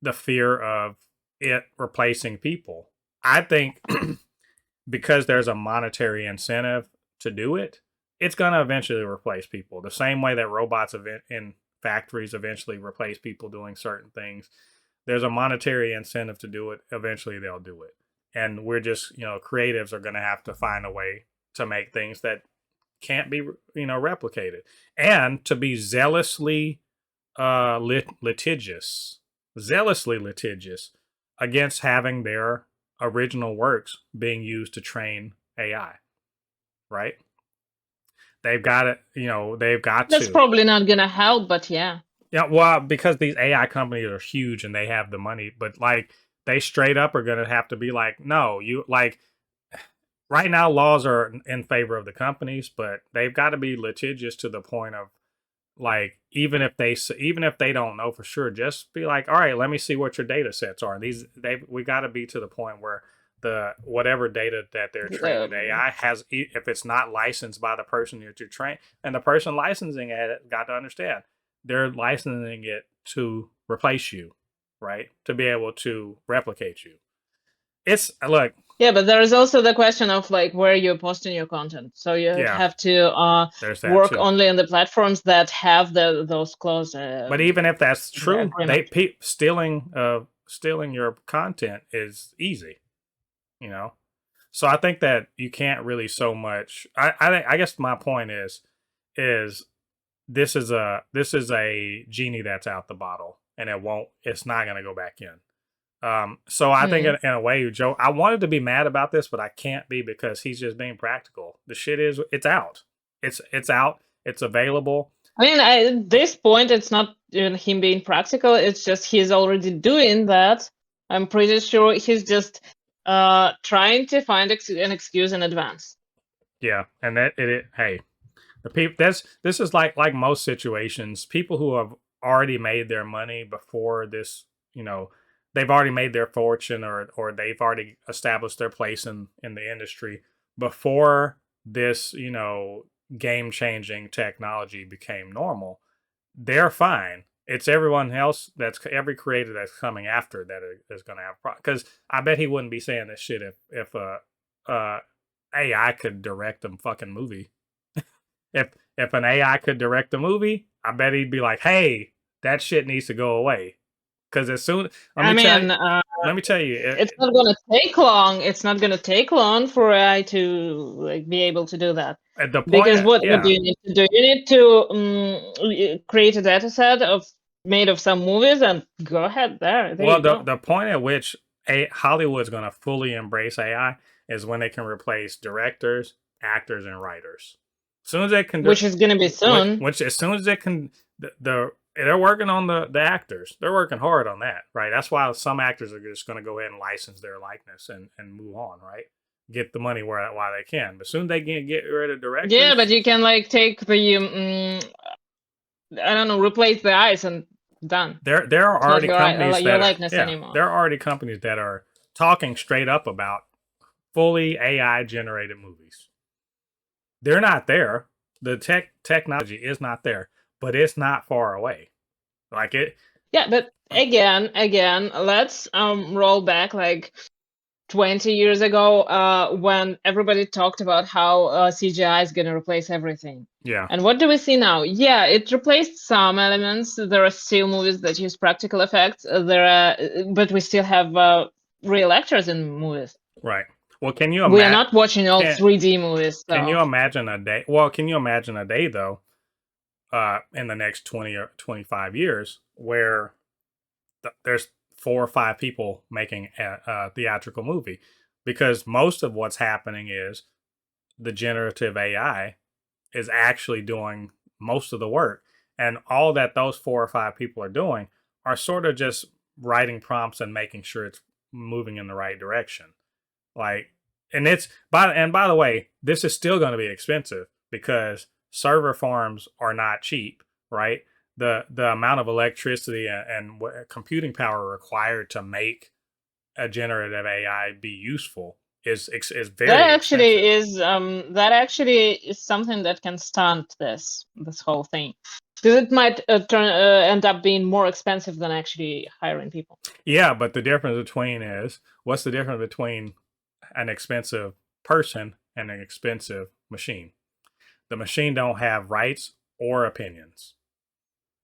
Speaker 1: the fear of it replacing people. I think because there's a monetary incentive to do it, it's going to eventually replace people. The same way that robots in factories eventually replace people doing certain things, there's a monetary incentive to do it. Eventually, they'll do it. And we're just, creatives are going to have to find a way to make things that can't be, replicated, and to be litigious, zealously litigious against having their original works being used to train AI, right? They've got it, they've got
Speaker 2: that's
Speaker 1: to.
Speaker 2: probably not gonna help, but yeah.
Speaker 1: Yeah, well, because these AI companies are huge and they have the money, but like they straight up are going to have to be like, no, you like right now laws are in favor of the companies, but they've got to be litigious to the point of like even if they don't know for sure, just be like, all right, let me see what your data sets are. We got to be to the point where the whatever data that they're training the
Speaker 2: Um,
Speaker 1: AI has, if it's not licensed by the person that you're trained, and the person licensing it got to understand they're licensing it to replace you, right? To be able to replicate you. It's look,
Speaker 2: yeah, but there is also the question of like where you're posting your content. So you
Speaker 1: yeah,
Speaker 2: have to
Speaker 1: there's that
Speaker 2: work
Speaker 1: too.
Speaker 2: only on the platforms that have those clause
Speaker 1: But even if that's
Speaker 2: the
Speaker 1: true,
Speaker 2: agreement.
Speaker 1: stealing your content is easy, you know. So I think that you can't really so much. I guess my point is this is a genie that's out the bottle, and it's not going to go back in. So I think
Speaker 2: Mm.
Speaker 1: in a way, Joe, I wanted to be mad about this, but I can't be because he's just being practical. The shit it's out. It's out. It's available.
Speaker 2: I mean, at this point, it's not even him being practical. It's just he's already doing that. I'm pretty sure he's just trying to find an excuse in advance.
Speaker 1: Yeah, and hey, the people. This is like most situations. People who have already made their money before this, they've already made their fortune or they've already established their place in the industry before this, game changing technology became normal. They're fine. It's everyone else every creator that's coming after that is going to have problems. Because I bet he wouldn't be saying this shit if uh AI could direct a fucking movie. If an AI could direct a movie, I bet he'd be like, "Hey, that shit needs to go away." Because as soon
Speaker 2: I mean,
Speaker 1: let me tell you,
Speaker 2: it's not going to take long. It's not going to take long for AI to like be able to do that.
Speaker 1: at the
Speaker 2: Because
Speaker 1: point,
Speaker 2: what do
Speaker 1: yeah.
Speaker 2: you need to do? You need to create a data set made of some movies and go ahead there. There
Speaker 1: Well,
Speaker 2: you
Speaker 1: the
Speaker 2: go.
Speaker 1: the point at which Hollywood's going to fully embrace AI is when they can replace directors, actors, and writers. As soon as they can,
Speaker 2: Which is going to be soon.
Speaker 1: which as soon as they can, they're working on the actors. They're working hard on that, right? That's why some actors are just going to go ahead and license their likeness and move on, right? Get the money while they can. But soon they can get rid of
Speaker 2: Yeah, but
Speaker 1: directors.
Speaker 2: you can like take the I don't know, replace the eyes and done.
Speaker 1: There are
Speaker 2: It's not
Speaker 1: already
Speaker 2: your
Speaker 1: companies
Speaker 2: your
Speaker 1: that are
Speaker 2: likeness
Speaker 1: yeah.
Speaker 2: anymore.
Speaker 1: There are already companies that are talking straight up about fully AI generated movies. They're not there. The technology is not there, but it's not far away. Like it.
Speaker 2: Yeah, but again, let's roll back like 20 years ago when everybody talked about how CGI is going to replace everything.
Speaker 1: Yeah.
Speaker 2: And what do we see now? Yeah, it replaced some elements. There are still movies that use practical effects. But we still have real actors in movies.
Speaker 1: Right. Well, can you
Speaker 2: We are
Speaker 1: imagine?
Speaker 2: not watching all
Speaker 1: Can
Speaker 2: 3D movies.
Speaker 1: Can
Speaker 2: So
Speaker 1: you imagine a day? Well, can you imagine a day though? In the next 20 or 25 years, where there's 4 or 5 people making a theatrical movie, because most of what's happening is the generative AI is actually doing most of the work. And all that those 4 or 5 people are doing are sort of just writing prompts and making sure it's moving in the right direction. Like, and by the way, this is still going to be expensive because server farms are not cheap, right? The amount of electricity and computing power required to make a generative AI be useful is very expensive.
Speaker 2: that actually is something that can stunt this whole thing, because it might end up being more expensive than actually hiring people.
Speaker 1: Yeah, but the difference between is what's the difference between an expensive person and an expensive machine? The machine don't have rights or opinions.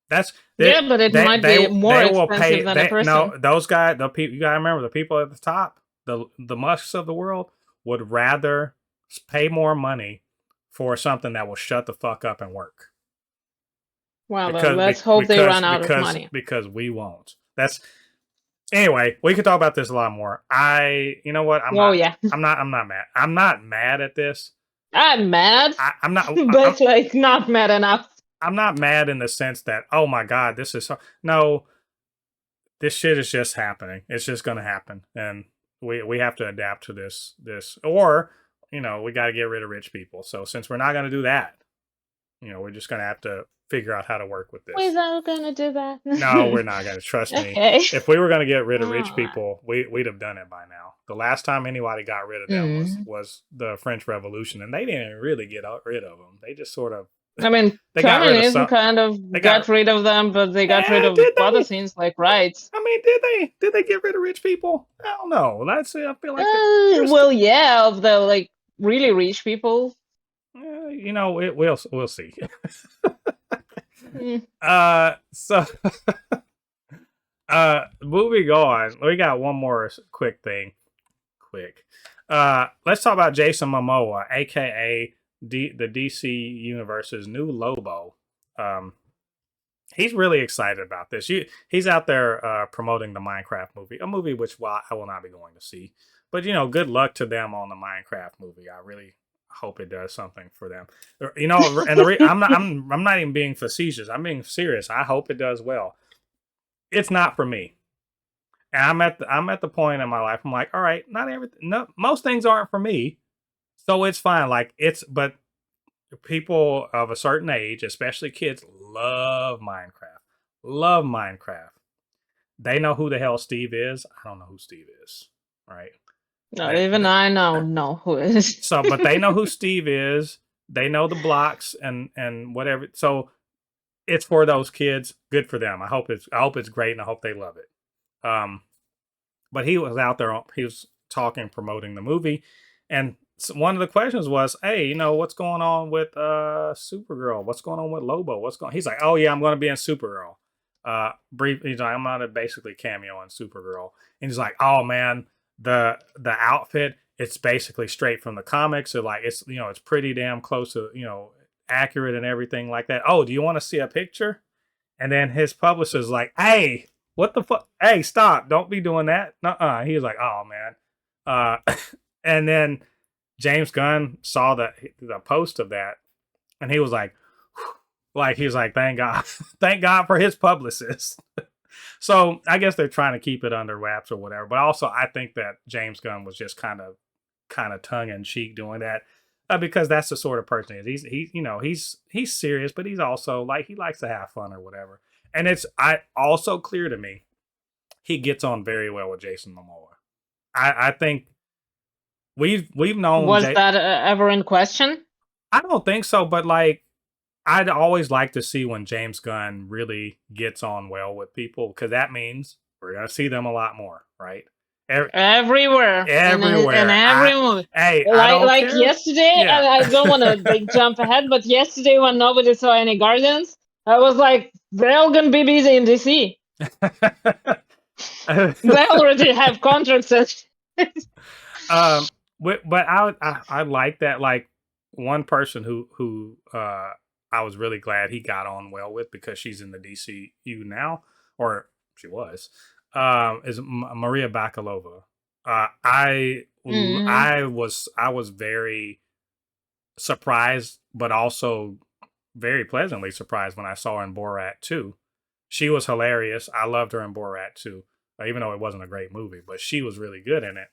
Speaker 1: That's
Speaker 2: Yeah, but it might be more
Speaker 1: they will
Speaker 2: expensive
Speaker 1: pay.
Speaker 2: than a
Speaker 1: They no,
Speaker 2: person.
Speaker 1: those guys, the people, you gotta remember, the people at the top, the Musks of the world would rather pay more money for something that will shut the fuck up and work.
Speaker 2: Well, let's hope they run out of money.
Speaker 1: Because we won't. That's Anyway, we could talk about this a lot more. You know what?
Speaker 2: Oh yeah,
Speaker 1: I'm not mad. I'm not mad at this.
Speaker 2: I'm mad,
Speaker 1: I'm not.
Speaker 2: but like not mad enough.
Speaker 1: I'm not mad in the sense that, oh my god, this is no. This shit is just happening. It's just going to happen, and we have to adapt to this, or we got to get rid of rich people. So since we're not going to do that, we're just going to have to figure out how to work with
Speaker 2: We're
Speaker 1: this.
Speaker 2: not gonna do that.
Speaker 1: No, we're not going to. Trust me.
Speaker 2: Okay.
Speaker 1: If we were going to get rid of rich people, we'd have done it by now. The last time anybody got rid of them was the French Revolution, and they didn't really get rid of them. They just sort of
Speaker 2: I mean,
Speaker 1: they got rid of
Speaker 2: communism
Speaker 1: some.
Speaker 2: kind of got rid of them, but they got rid of
Speaker 1: Did
Speaker 2: other
Speaker 1: they?
Speaker 2: things like rights.
Speaker 1: I mean, did they get rid of rich people? I don't know. I feel like
Speaker 2: Well, yeah, of the like really rich people.
Speaker 1: we'll see.
Speaker 2: Mm.
Speaker 1: So moving on, we got one more quick thing. Let's talk about Jason Momoa, aka the DC Universe's new Lobo. he's really excited about this. He's out there promoting the Minecraft movie, a movie which I will not be going to see. But good luck to them on the Minecraft movie. I really hope it does something for them. And I'm not even being facetious. I'm being serious. I hope it does well. It's not for me. And I'm at the point in my life. I'm like, all right, not everything. No, most things aren't for me, so it's fine. But people of a certain age, especially kids, love Minecraft. Love Minecraft. They know who the hell Steve is. I don't know who Steve is. Right?
Speaker 2: No, even I know who is.
Speaker 1: So, but they know who Steve is. They know the blocks and whatever. So it's for those kids. Good for them. I hope it's great, and I hope they love it. But he was out there. He was talking, promoting the movie, and one of the questions was, "Hey, what's going on with Supergirl? What's going on with Lobo? What's going?" He's like, "Oh yeah, I'm going to be in Supergirl." Brief. He's like, "I'm going to basically cameo in Supergirl," and he's like, "Oh man, the outfit, it's basically straight from the comics. So like it's it's pretty damn close to accurate and everything like that. Oh, do you want to see a picture?" And then his publisher's like, "Hey, what the fuck? Hey, stop! Don't be doing that." Nuh-uh. He was like, "Oh man," and then James Gunn saw the post of that, and he was like, "Thank God, thank God for his publicist." So I guess they're trying to keep it under wraps or whatever. But also, I think that James Gunn was just kind of tongue in cheek doing that because that's the sort of person he is. He's serious, but he's also like he likes to have fun or whatever. And it's also clear to me he gets on very well with Jason Momoa. I think we've known.
Speaker 2: Was that ever in question?
Speaker 1: I don't think so, but like I'd always like to see when James Gunn really gets on well with people, because that means we're gonna see them a lot more, right?
Speaker 2: Everywhere. In every movie.
Speaker 1: Hey,
Speaker 2: like yesterday, yeah. And I don't want to jump ahead, but yesterday when nobody saw any Guardians, I was like, they're all gonna be busy in DC. They already have contracts.
Speaker 1: But I like that. Like one person who I was really glad he got on well with, because she's in the DCU now, or she was, is Maria Bakalova. I was very surprised, but also very pleasantly surprised when I saw her in Borat 2. She was hilarious. I loved her in Borat 2, even though it wasn't a great movie, but she was really good in it.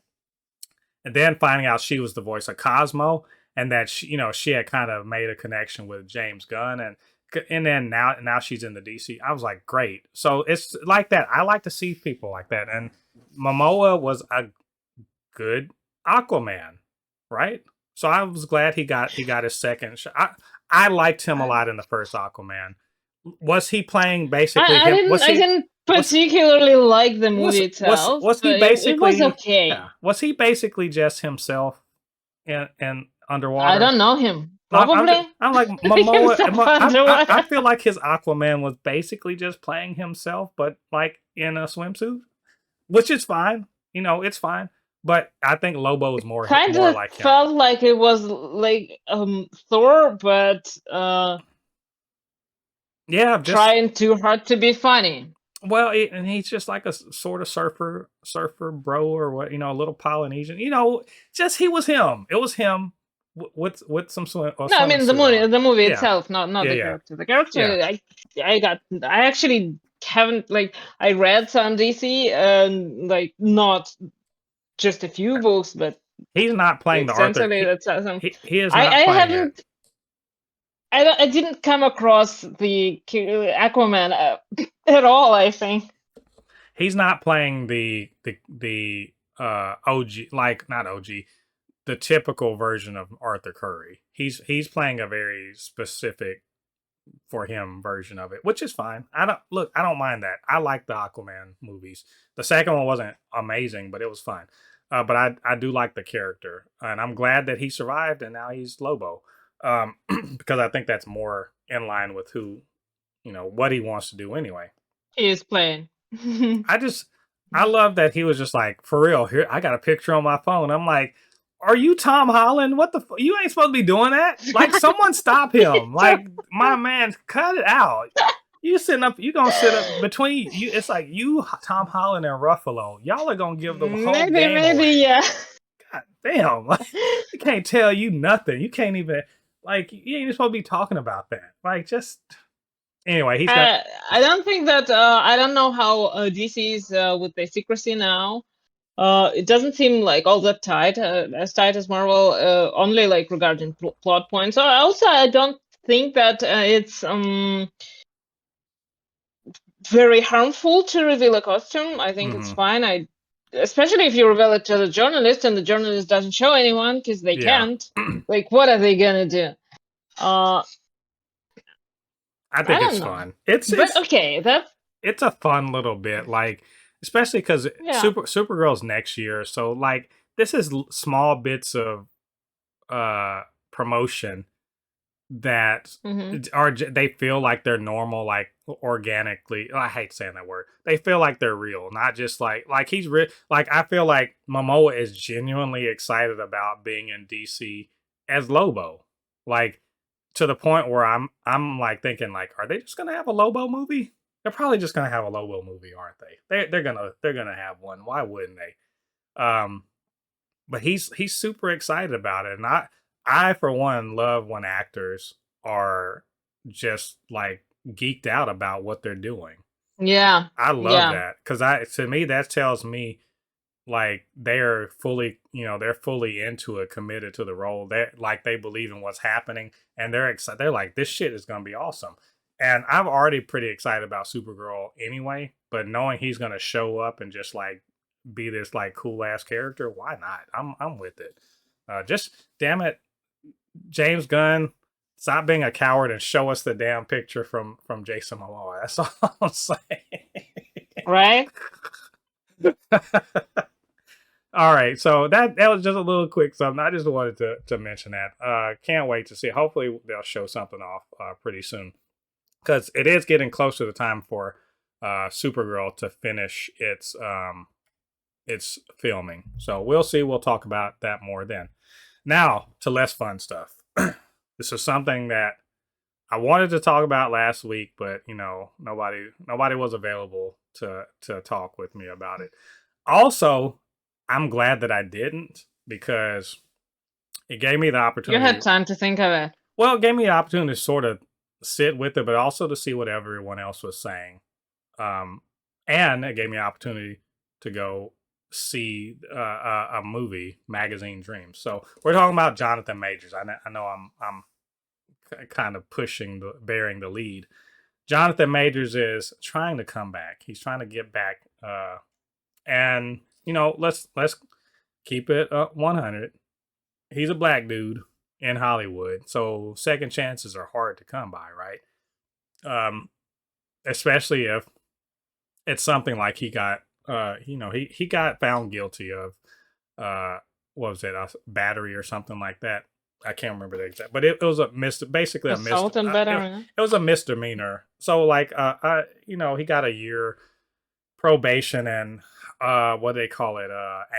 Speaker 1: And then finding out she was the voice of Cosmo, and that she had kind of made a connection with James Gunn, and then now she's in the DC. I was like, great. So it's like that. I like to see people like that. And Momoa was a good Aquaman, right? So I was glad he got his second shot. I liked him a lot in the first Aquaman. Was he playing basically?
Speaker 2: I didn't particularly like the movie itself.
Speaker 1: Was he basically?
Speaker 2: It was okay.
Speaker 1: Yeah. Was he basically just himself in underwater?
Speaker 2: I don't know him. Probably.
Speaker 1: I'm like Momoa. I feel like his Aquaman was basically just playing himself, but like in a swimsuit, which is fine. It's fine. But I think Lobo is more like him.
Speaker 2: Felt like it was like Thor, but trying too hard to be funny.
Speaker 1: Well, and he's just like a sort of surfer bro, or what, a little Polynesian. Just he was him. It was him with some swim.
Speaker 2: No, I mean the movie itself, not the character. The character, I actually haven't I read some DC and not just a few books, but
Speaker 1: he's not playing the Arthur. He is not
Speaker 2: I
Speaker 1: playing
Speaker 2: haven't.
Speaker 1: it.
Speaker 2: I didn't come across the Aquaman at all. I think
Speaker 1: he's not playing the OG, not OG, the typical version of Arthur Curry. He's playing a very specific for him version of it, which is fine. I don't mind that. I like the Aquaman movies. The second one wasn't amazing, but it was fine. But I do like the character, and I'm glad that he survived and now he's Lobo. Because I think that's more in line with what he wants to do anyway.
Speaker 2: He is playing.
Speaker 1: I love that he was just like, for real, here, I got a picture on my phone. I'm like, are you Tom Holland? What the you ain't supposed to be doing that. Like, someone stop him. Like, my man, cut it out. You sitting up, you gonna sit up between you. It's like you, Tom Holland, and Ruffalo. Y'all are gonna give the whole game
Speaker 2: Maybe,
Speaker 1: away.
Speaker 2: yeah.
Speaker 1: God damn! Like, you can't tell you nothing. You can't even like. You ain't even supposed to be talking about that. Like, just anyway. He's got.
Speaker 2: I don't think that I don't know how DC is with the secrecy now. It doesn't seem like all that tight, as tight as Marvel. Only like regarding plot points. Also, I don't think that it's very harmful to reveal a costume. I think it's fine. Especially if you reveal it to the journalist and the journalist doesn't show anyone because they
Speaker 1: Yeah.
Speaker 2: can't. Like, what are they gonna do?
Speaker 1: I
Speaker 2: I
Speaker 1: think it's
Speaker 2: don't know.
Speaker 1: fun.
Speaker 2: But okay, that's
Speaker 1: It's a fun little bit, like especially because
Speaker 2: yeah.
Speaker 1: Supergirl's next year, so like this is small bits of promotion that are they feel like they're normal, like organically. I hate saying that word. They feel like they're real, not just like he's like I feel like Momoa is genuinely excited about being in DC as Lobo, like to the point where I'm like thinking like, are they just gonna have a Lobo movie? They're probably just gonna have a Lobo movie, aren't they? They're gonna have one. Why wouldn't they? But he's super excited about it, and I for one love when actors are just like geeked out about what they're doing.
Speaker 2: Yeah.
Speaker 1: I love
Speaker 2: Yeah.
Speaker 1: that because I to me that tells me like they're fully they're fully into it, committed to the role. They like they believe in what's happening, and they're excited. They're like, this shit is gonna be awesome. And I'm already pretty excited about Supergirl anyway, but knowing he's gonna show up and just like be this like cool ass character, why not? I'm with it. Just damn it, James Gunn, stop being a coward and show us the damn picture from Jason Momoa. That's all I'm saying.
Speaker 2: Right.
Speaker 1: All right, so that was just a little quick something. I just wanted to mention that. Can't wait to see. Hopefully they'll show something off pretty soon because it is getting close to the time for Supergirl to finish its filming. So we'll see. We'll talk about that more then. Now to less fun stuff. This is something that I wanted to talk about last week, but nobody was available to talk with me about it. Also, I'm glad that I didn't because it gave me the
Speaker 2: You
Speaker 1: opportunity.
Speaker 2: had time to think of it.
Speaker 1: Well, it gave me the opportunity to sort of sit with it, but also to see what everyone else was saying. And it gave me an opportunity to go see a movie, Magazine Dreams. So we're talking about Jonathan Majors. I know I'm kind of bearing the lead. Jonathan Majors is trying to come back. He's trying to get back, and let's keep it 100. He's a black dude in Hollywood, so second chances are hard to come by, right? Especially if it's something like he got, he got found guilty of, what was it, a battery or something like that. I can't remember the exact, but it was basically
Speaker 2: Assault and battery.
Speaker 1: it was a misdemeanor. So like, he got a year probation and what do they call it,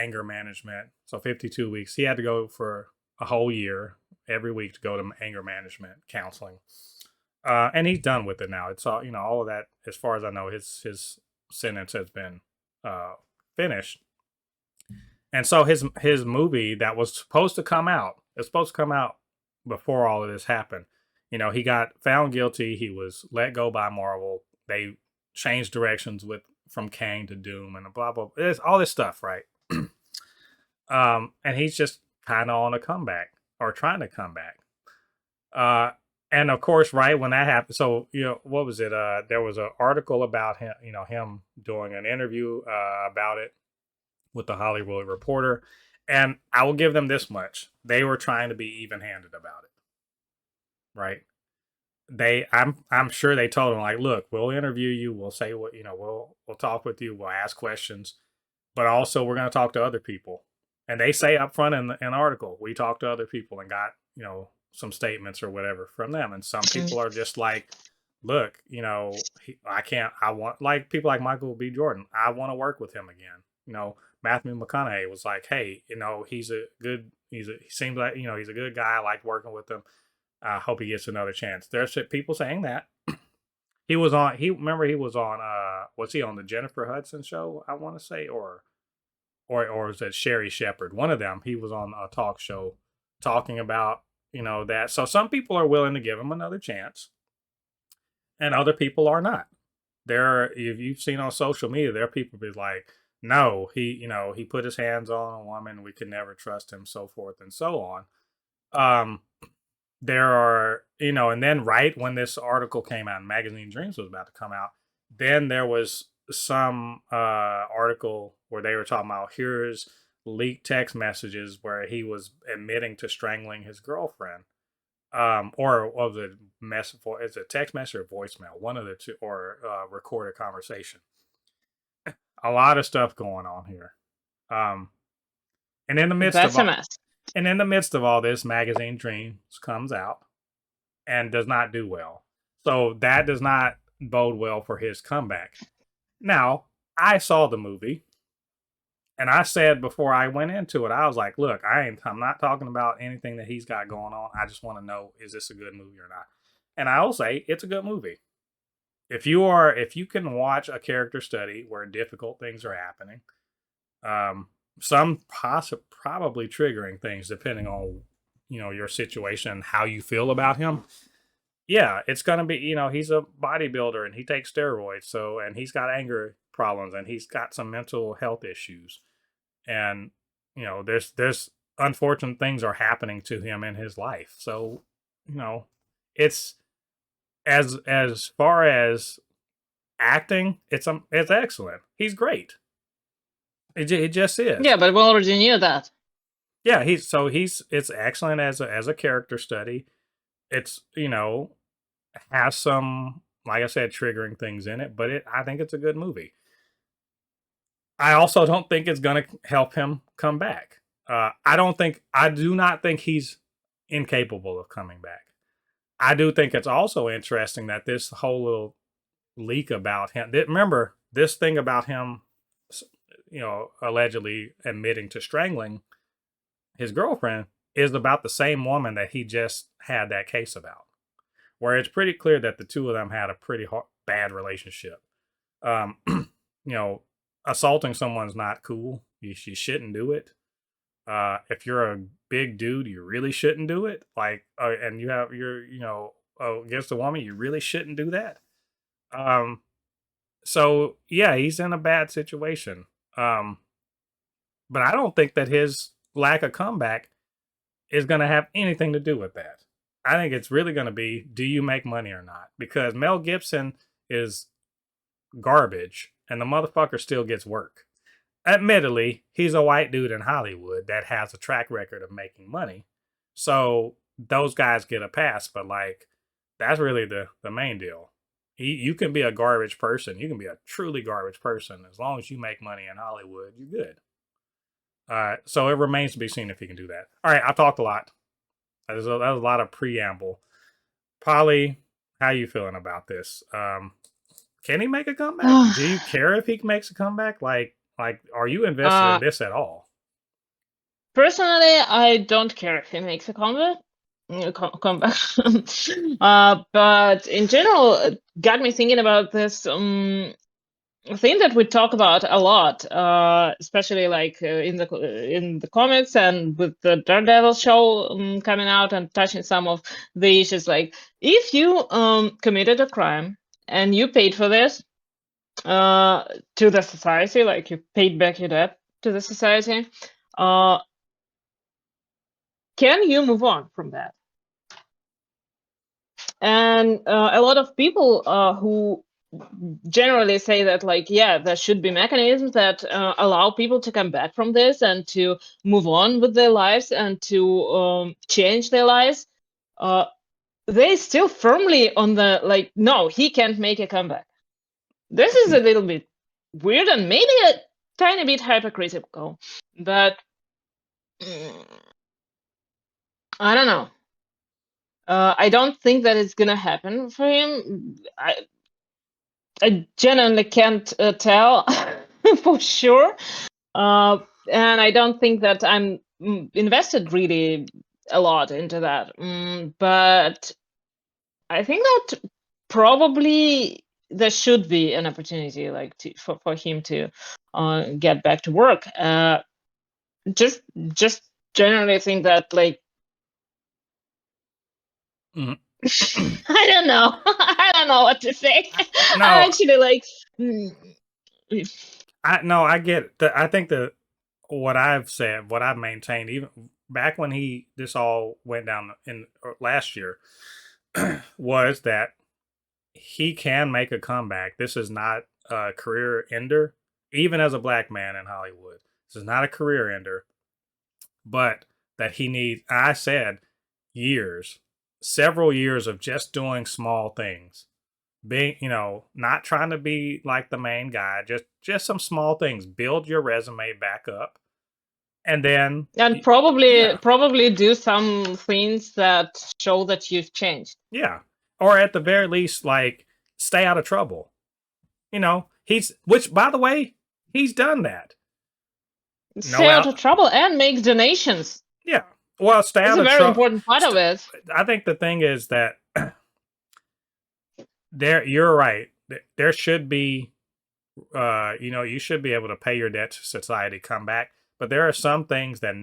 Speaker 1: anger management. So 52 weeks. He had to go for a whole year every week to go to anger management counseling. And he's done with it now. It's all all of that. As far as I know, his sentence has been finished. And so his movie that was supposed to come out, it's supposed to come out before all of this happened. He got found guilty. He was let go by Marvel. They changed directions from Kang to Doom and blah blah. There's all this stuff, right? And he's just kind of on a comeback or trying to come back. And of course, right when that happened, so what was it? There was an article about him, him doing an interview about it with the Hollywood Reporter, and I will give them this much: they were trying to be even-handed about it, right? I'm sure they told him like, look, we'll interview you, we'll say what we'll talk with you, we'll ask questions, but also we're going to talk to other people. And they say up front in the article, we talked to other people and got some statements or whatever from them. And some people are just like, look, I want, like people like Michael B. Jordan, I want to work with him again. Matthew McConaughey was like, hey, he seems like, he's a good guy. I like working with him. I hope he gets another chance. There's people saying that. He was on. He remember he was on. Was he on the Jennifer Hudson show? I want to say, or was it Sherry Shepherd? One of them. He was on a talk show talking about that. So some people are willing to give him another chance, and other people are not. If you've seen on social media, there are people be like, no, he put his hands on a woman. We could never trust him, so forth and so on. There are, and then right when this article came out, Magazine Dreams was about to come out, then there was some article where they were talking about here's leaked text messages where he was admitting to strangling his girlfriend. Or was it is it text message or voicemail? One of the two, or recorded conversation. A lot of stuff going on here. And in the midst
Speaker 2: That's
Speaker 1: of
Speaker 2: a mess.
Speaker 1: and in the midst of all this, Magazine Dreams comes out and does not do well. So that does not bode well for his comeback. Now, I saw the movie, and I said before I went into it, I was like, look, I'm not talking about anything that he's got going on. I just want to know, is this a good movie or not? And I will say it's a good movie. If you can watch a character study where difficult things are happening, some probably triggering things depending on your situation, how you feel about him. Yeah, it's gonna be he's a bodybuilder and he takes steroids, and he's got anger problems and he's got some mental health issues, and there's unfortunate things are happening to him in his life. So it's as far as acting, it's excellent. He's great. It just is.
Speaker 2: Yeah, but we already knew that.
Speaker 1: Yeah, it's excellent as a character study. It's has some, like I said, triggering things in it, but I think it's a good movie. I also don't think it's gonna help him come back. I do not think he's incapable of coming back. I do think it's also interesting that this whole little leak about him. Remember this thing about him, allegedly admitting to strangling his girlfriend is about the same woman that he just had that case about, where it's pretty clear that the two of them had a pretty bad relationship. Assaulting someone's not cool. You shouldn't do it. If you're a big dude, you really shouldn't do it. Like, and you're against a woman, you really shouldn't do that. So yeah, he's in a bad situation. But I don't think that his lack of comeback is going to have anything to do with that. I think it's really going to be, do you make money or not? Because Mel Gibson is garbage and the motherfucker still gets work. Admittedly, he's a white dude in Hollywood that has a track record of making money. So those guys get a pass, but that's really the main deal. You can be a garbage person. You can be a truly garbage person. As long as you make money in Hollywood, you're good. So it remains to be seen if he can do that. All right, I talked a lot. That was a lot of preamble. Polly, how you feeling about this? Can he make a comeback? Do you care if he makes a comeback? Like, are you invested in this at all?
Speaker 2: Personally, I don't care if he makes a comeback. But in general, it got me thinking about this thing that we talk about a lot, especially in the comics and with the Daredevil show coming out and touching some of the issues. Like, if you committed a crime and you paid for this to the society, like you paid back your debt to the society, can you move on from that? And a lot of people who generally say that, there should be mechanisms that allow people to come back from this and to move on with their lives and to change their lives. They still firmly on the no, he can't make a comeback. This is a little bit weird and maybe a tiny bit hypocritical, but I don't know. I don't think that it's gonna happen for him. I genuinely can't tell for sure, and I don't think that I'm invested really a lot into that. But I think that probably there should be an opportunity like for him to get back to work. Just generally think that like
Speaker 1: Mhm.
Speaker 2: I don't know. I don't know what to say.
Speaker 1: No,
Speaker 2: I'm actually like
Speaker 1: I get that. I think that what I've said, what I've maintained, even back when this all went down in last year, was that he can make a comeback. This is not a career ender, even as a black man in Hollywood. This is not a career ender, but that he needs. I said years, several years of just doing small things, being, not trying to be like the main guy, just some small things. Build your resume back up, and then
Speaker 2: and
Speaker 1: yeah,
Speaker 2: probably do some things that show that you've changed.
Speaker 1: yeah, or at the very least, like stay out of trouble. Which by the way, he's done that. No
Speaker 2: Stay out
Speaker 1: out,
Speaker 2: of trouble and make donations.
Speaker 1: yeah. Well, stay
Speaker 2: It's
Speaker 1: out
Speaker 2: a
Speaker 1: of
Speaker 2: very
Speaker 1: trouble.
Speaker 2: important part of it.
Speaker 1: I think the thing is that you're right. There should be, you should be able to pay your debt to society, come back. But there are some things that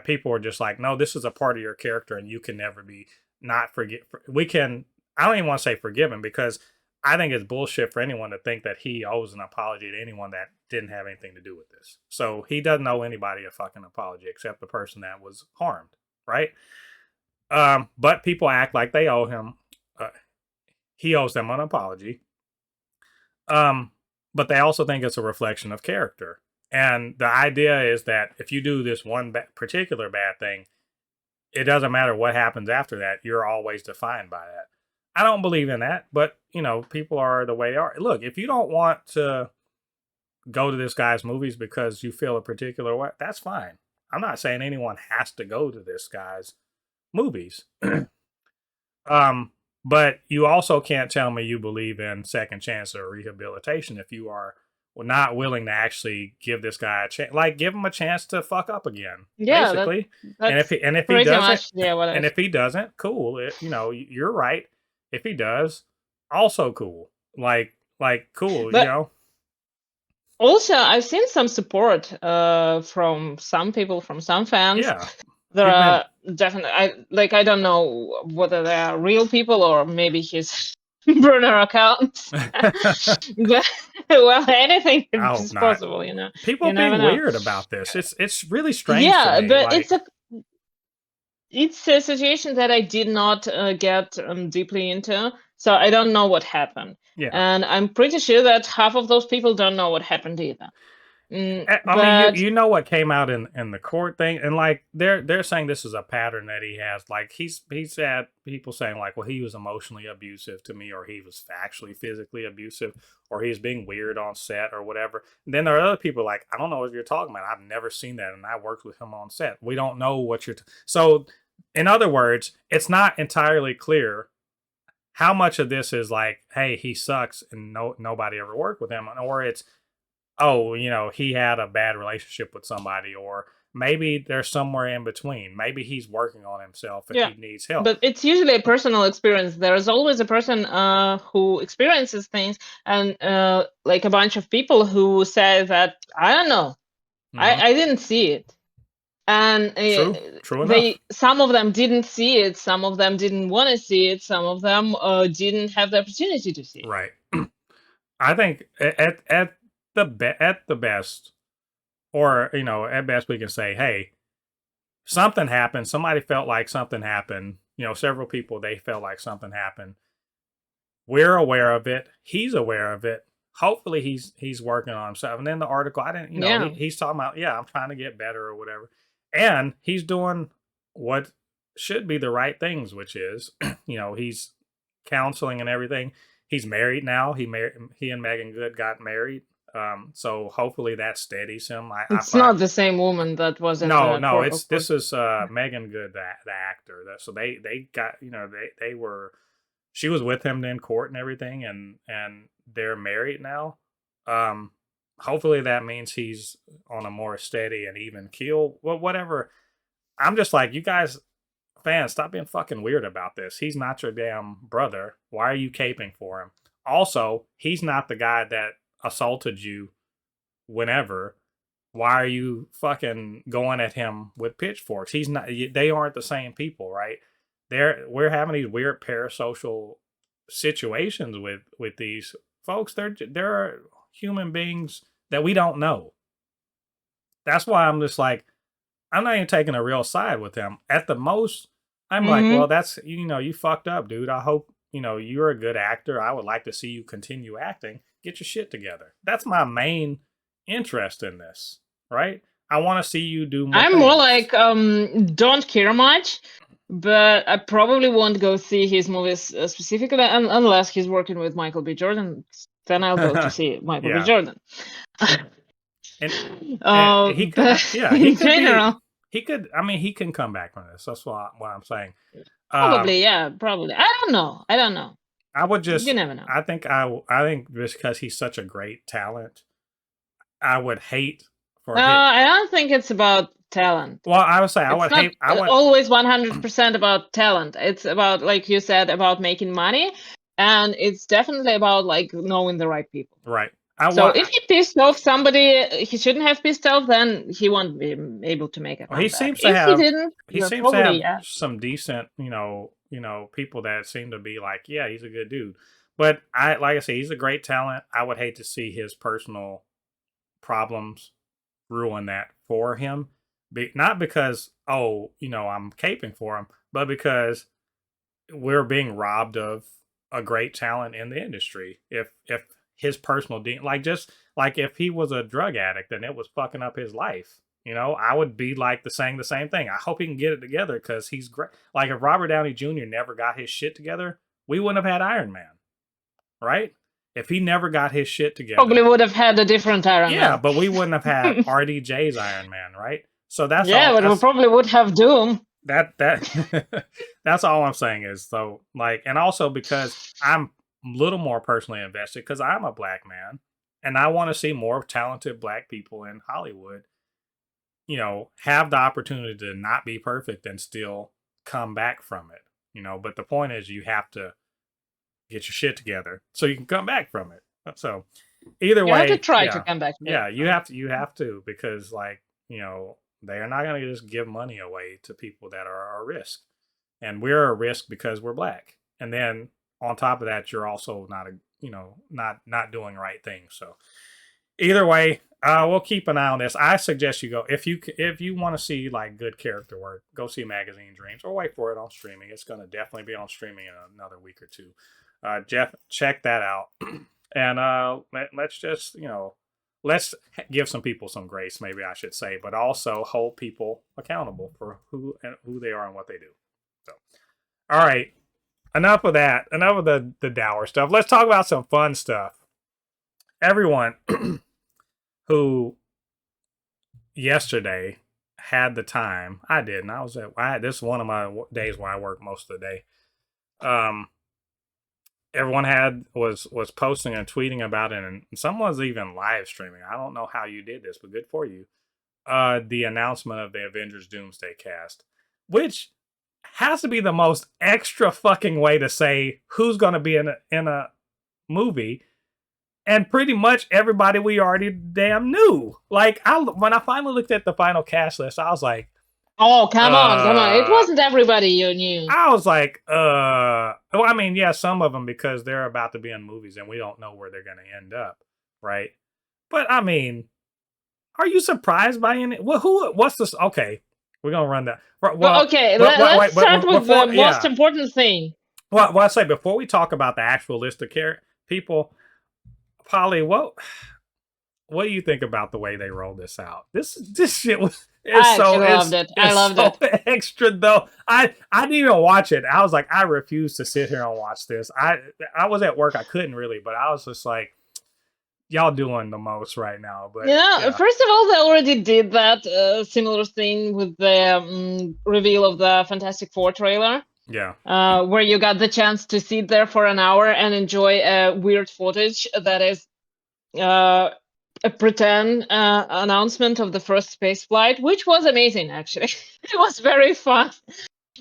Speaker 1: people are just like, no, this is a part of your character, and you can never be not forget. We can. I don't even want to say forgiven, because I think it's bullshit for anyone to think that he owes an apology to anyone that didn't have anything to do with this. So he doesn't owe anybody a fucking apology except the person that was harmed, right? But people act like they owe him. Uh, he owes them an apology. Um, but they also think it's a reflection of character. And the idea is that if you do this one particular bad thing, it doesn't matter what happens after that. You're always defined by that. I don't believe in that, but people are the way they are. Look, if you don't want to go to this guy's movies because you feel a particular way, that's fine. I'm not saying anyone has to go to this guy's movies. Um, but you also can't tell me you believe in second chance or rehabilitation if you are not willing to actually give this guy a chance. Like, give him a chance to fuck up again,
Speaker 2: Yeah,
Speaker 1: basically. And
Speaker 2: that's
Speaker 1: if he
Speaker 2: pretty
Speaker 1: doesn't,
Speaker 2: much what I
Speaker 1: and
Speaker 2: was.
Speaker 1: if he doesn't, cool. You're right. If he does, also cool. Like cool.
Speaker 2: But also, I've seen some support from some people, from some fans.
Speaker 1: Yeah.
Speaker 2: There
Speaker 1: He's been
Speaker 2: are definitely, I don't know whether they are real people or maybe his burner account. But well, anything
Speaker 1: I hope
Speaker 2: is
Speaker 1: not.
Speaker 2: possible,
Speaker 1: People
Speaker 2: You never
Speaker 1: being
Speaker 2: know.
Speaker 1: weird about this. It's really strange to
Speaker 2: Yeah,
Speaker 1: me.
Speaker 2: but
Speaker 1: Like,
Speaker 2: it's a situation that I did not get deeply into, so I don't know what happened,
Speaker 1: yeah.
Speaker 2: and I'm pretty sure that half of those people don't know what happened either.
Speaker 1: I mean, you
Speaker 2: But
Speaker 1: you know what came out in the court thing, and like they're saying this is a pattern that he has. Like he's had people saying like, well, he was emotionally abusive to me, or he was actually physically abusive, or he's being weird on set, or whatever. And then there are other people like, I don't know what you're talking about. I've never seen that, and I worked with him on set. We don't know what you're. So, in other words, it's not entirely clear how much of this is like, hey, he sucks, and nobody ever worked with him, or it's, oh, he had a bad relationship with somebody, or maybe there's somewhere in between. Maybe he's working on himself and
Speaker 2: yeah,
Speaker 1: he needs help.
Speaker 2: but it's usually a personal experience. There is always a person who experiences things, and like a bunch of people who say that I don't know,
Speaker 1: Hmm.
Speaker 2: I didn't see it, and
Speaker 1: True enough.
Speaker 2: they some of them didn't see it, some of them didn't want to see it, some of them didn't have the opportunity to see it.
Speaker 1: Right. I think at the best, or at best, we can say, hey, something happened. Somebody felt like something happened. Several people, they felt like something happened. We're aware of it. He's aware of it. Hopefully he's working on himself. And then the article, I didn't,
Speaker 2: Yeah,
Speaker 1: he's talking about, yeah, I'm trying to get better or whatever. And he's doing what should be the right things, which is, he's counseling and everything. He's married now. He and Megan Good got married. So hopefully that steadies him. I
Speaker 2: it's
Speaker 1: find,
Speaker 2: not the same woman that was in
Speaker 1: no,
Speaker 2: the
Speaker 1: no,
Speaker 2: court,
Speaker 1: it's
Speaker 2: of course.
Speaker 1: this is Megan Good, the actor. So they got, they were, she was with him in court and everything, and they're married now. Um, Hopefully that means he's on a more steady and even keel. Well, whatever. I'm just like, you guys, fans, stop being fucking weird about this. He's not your damn brother. Why are you caping for him? Also, he's not the guy that assaulted you whenever. Why are you fucking going at him with pitchforks? He's not. They aren't the same people, right? We're having these weird parasocial situations with these folks. They're human beings that we don't know. That's why I'm just like, I'm not even taking a real side with them. At the most, I'm like, well, that's, you fucked up, dude. I hope, you're a good actor. I would like to see you continue acting. Get your shit together. That's my main interest in this, right? I want to see you do more.
Speaker 2: I'm more like don't care much, but I probably won't go see his movies specifically unless he's working with Michael B. Jordan. Then I'll go to see Michael B. Jordan.
Speaker 1: And he could,
Speaker 2: but
Speaker 1: he
Speaker 2: in
Speaker 1: could
Speaker 2: general,
Speaker 1: he could. I mean, he can come back from this. That's what I'm saying.
Speaker 2: probably, yeah, probably. I don't know.
Speaker 1: I would just.
Speaker 2: You never know.
Speaker 1: I think just because he's such a great talent, I would hate for him.
Speaker 2: I don't think it's about talent.
Speaker 1: Well, I would say I would hate. I would
Speaker 2: always 100% about talent. It's about, like you said, about making money, and it's definitely about like knowing the right people.
Speaker 1: Right.
Speaker 2: So if he pissed off somebody he shouldn't have pissed off, then he won't be able to make it.
Speaker 1: Well, he seems to have. He seems
Speaker 2: probably,
Speaker 1: to have some decent, people that seem to be like, yeah, he's a good dude. But like I say, he's a great talent. I would hate to see his personal problems ruin that for him. Not because, I'm caping for him, but because we're being robbed of a great talent in the industry. If his personal just like if he was a drug addict and it was fucking up his life, I would be like saying the same thing. I hope he can get it together because he's great. Like if Robert Downey Jr. never got his shit together, we wouldn't have had Iron Man, right? If he never got his shit together,
Speaker 2: probably would have had a different Iron Man.
Speaker 1: Yeah, but we wouldn't have had RDJ's Iron Man, right? So that's
Speaker 2: but we probably would have Doom.
Speaker 1: That that's all I'm saying is and also because I'm a little more personally invested because I'm a black man and I want to see more talented black people in Hollywood, have the opportunity to not be perfect and still come back from it, but the point is you have to get your shit together so you can come back from it. So either way,
Speaker 2: you have to try to come back.
Speaker 1: Yeah, you have to because they are not going to just give money away to people that are a risk. And we're a risk because we're black. And then on top of that, you're also not doing the right thing. So either way, we'll keep an eye on this. I suggest you go, if you want to see like good character work, go see Magazine Dreams or wait for it on streaming. It's going to definitely be on streaming in another week or two. Jeff, check that out. And let's just, let's give some people some grace, maybe I should say, but also hold people accountable for who they are and what they do. So, all right, enough of that. Enough of the dour stuff. Let's talk about some fun stuff. Everyone who yesterday had the time, I didn't. This is one of my days where I work most of the day. Everyone was posting and tweeting about it, and someone's even live streaming. I don't know how you did this, but good for you. The announcement of the Avengers Doomsday cast, which has to be the most extra fucking way to say who's going to be in a movie, and pretty much everybody we already damn knew. Like when I finally looked at the final cast list, I was like,
Speaker 2: oh, come on. It wasn't everybody you knew.
Speaker 1: I was like, well, I mean, yeah, some of them because they're about to be in movies and we don't know where they're going to end up, right? But I mean, are you surprised by any? Well, what's this? Okay, we're going to run that.
Speaker 2: Well, okay, let's start with the most important thing.
Speaker 1: Well, I say before we talk about the actual list of people, Polly, what do you think about the way they rolled this out? This shit was.
Speaker 2: I loved it. I loved it.
Speaker 1: Extra though. I didn't even watch it. I was like, I refuse to sit here and watch this. I was at work. I couldn't really, but I was just like, y'all doing the most right now. But
Speaker 2: yeah. First of all, they already did that similar thing with the reveal of the Fantastic Four trailer.
Speaker 1: Yeah.
Speaker 2: Where you got the chance to sit there for an hour and enjoy weird footage that is a pretend announcement of the first space flight, which was amazing, actually. It was very fun.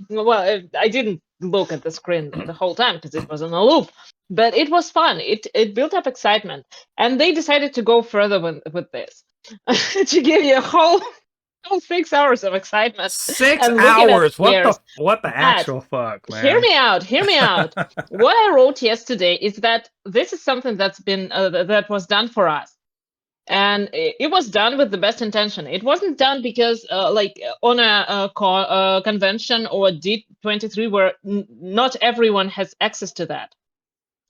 Speaker 2: Well, I didn't look at the screen the whole time because it was on a loop. but it was fun. It built up excitement, and they decided to go further with this to give you a whole 6 hours of excitement
Speaker 1: 6 hours. What
Speaker 2: scares.
Speaker 1: the
Speaker 2: But
Speaker 1: actual fuck,
Speaker 2: hear
Speaker 1: man?
Speaker 2: me out. Hear me out. What I wrote yesterday is that this is something that's been that was done for us, and it was done with the best intention. It wasn't done because like on a convention or a D23 where not everyone has access to that,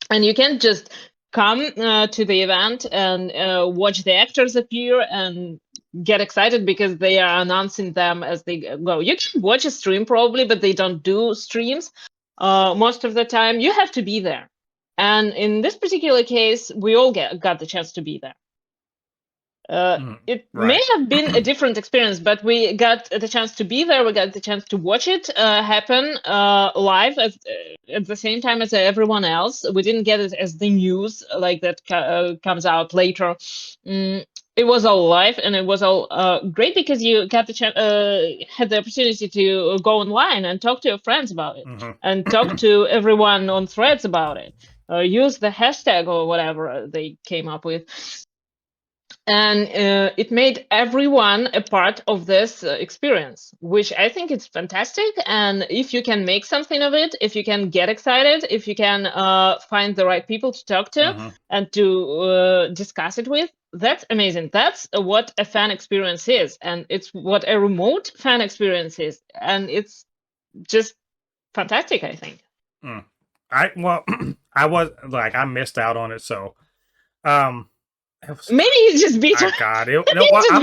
Speaker 2: and you can't just come to the event and watch the actors appear and get excited because they are announcing them as they go. You can watch a stream probably, but they don't do streams most of the time. You have to be there, and in this particular case we all got the chance to be there. It may
Speaker 1: Right.
Speaker 2: have been a different experience, but we got the chance to be there. We got the chance to watch it happen live at the same time as everyone else. We didn't get it as the news like that comes out later. It was all live, and it was all great because you got the had the opportunity to go online and talk to your friends about it, and talk to everyone on threads about it. Use the hashtag or whatever they came up with, and it made everyone a part of this experience, which I think is fantastic. And if you can make something of it, if you can get excited, if you can find the right people to talk to and to discuss it with, that's amazing. That's what a fan experience is, and it's what a remote fan experience is, and it's just fantastic, I think.
Speaker 1: I missed out on it, so
Speaker 2: maybe he's just bitter.
Speaker 1: God,
Speaker 2: I'm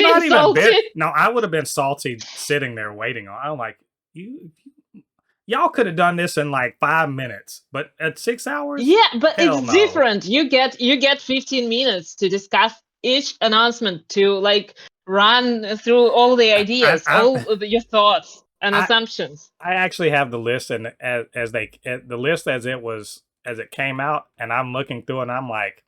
Speaker 2: not even bitter.
Speaker 1: No, I would have been salty sitting there waiting on. I'm like, y'all could have done this in like 5 minutes, but at 6 hours?
Speaker 2: Yeah, but
Speaker 1: Hell
Speaker 2: it's
Speaker 1: no.
Speaker 2: different. You get 15 minutes to discuss each announcement, to like run through all the ideas, all your thoughts and assumptions.
Speaker 1: I actually have the list, and the list as it came out, and I'm looking through, and I'm like,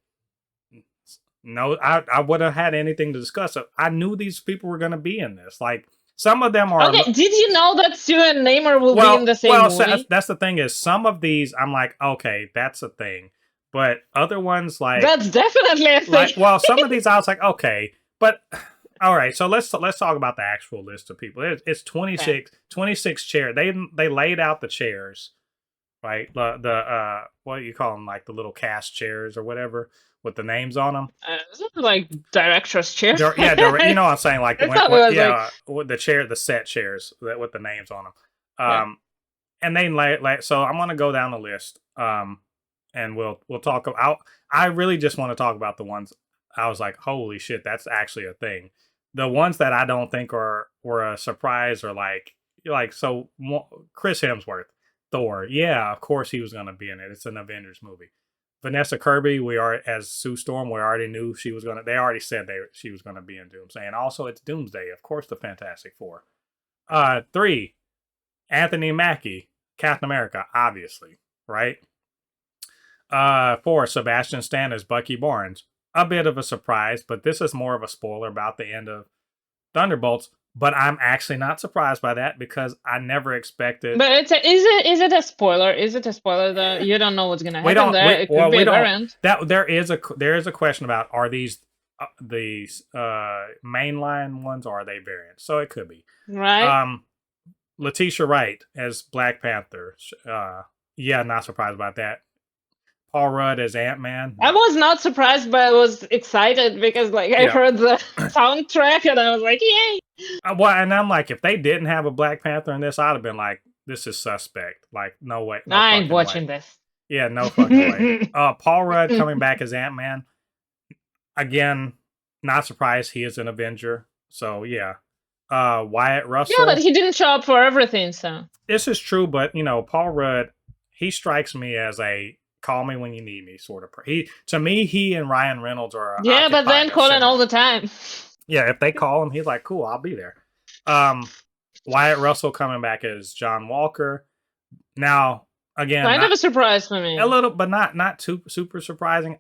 Speaker 1: no, I wouldn't have had anything to discuss. I knew these people were going to be in this. Like, some of them are.
Speaker 2: Okay, did you know that Sue and Neymar will be in the same movie?
Speaker 1: Well, that's the thing is, some of these I'm like, okay, that's a thing, but other ones like
Speaker 2: that's definitely a thing.
Speaker 1: Some of these I was like, okay, but all right. So let's talk about the actual list of people. It's 26 chairs. They laid out the chairs, right? The what do you call them, like the little cast chairs or whatever, with the names on them.
Speaker 2: Is it like director's chair?
Speaker 1: You know what I'm saying, like the set chairs with the names on them. And then so I'm gonna go down the list, and we'll talk about. I really just want to talk about the ones I was like, holy shit, that's actually a thing. The ones that I don't think were a surprise, or like so Chris Hemsworth, Thor, yeah, of course he was gonna be in it. It's an Avengers movie. Vanessa Kirby, as Sue Storm, we already knew she was gonna. They already said she was gonna be in Doomsday, and also it's Doomsday, of course, the Fantastic Four. 3, Anthony Mackie, Captain America, obviously, right? 4, Sebastian Stan as Bucky Barnes, a bit of a surprise, but this is more of a spoiler about the end of Thunderbolts. But I'm actually not surprised by that because I never expected.
Speaker 2: But is it a spoiler? Is it a spoiler that you don't know what's gonna happen there? It could be a variant.
Speaker 1: There is a question about, are these mainline ones, or are they variants? So it could be.
Speaker 2: Right.
Speaker 1: Letitia Wright as Black Panther. Yeah, not surprised about that. Paul Rudd as Ant-Man.
Speaker 2: I was not surprised, but I was excited because I heard the soundtrack and I was like, yay!
Speaker 1: Well, and I'm like, if they didn't have a Black Panther in this, I'd have been like, this is suspect. Like, no way. No,
Speaker 2: I ain't watching this.
Speaker 1: Yeah, no fucking way. Paul Rudd coming back as Ant-Man. Again, not surprised. He is an Avenger. So, yeah. Wyatt Russell.
Speaker 2: Yeah, but he didn't show up for everything, so.
Speaker 1: This is true, but, Paul Rudd, he strikes me as a call me when you need me sort of. To me, he and Ryan Reynolds are.
Speaker 2: Yeah, but then calling all the time.
Speaker 1: Yeah, if they call him, he's like, cool, I'll be there. Wyatt Russell coming back as John Walker. Now, again,
Speaker 2: kind of a surprise for me.
Speaker 1: A little, but not too super surprising.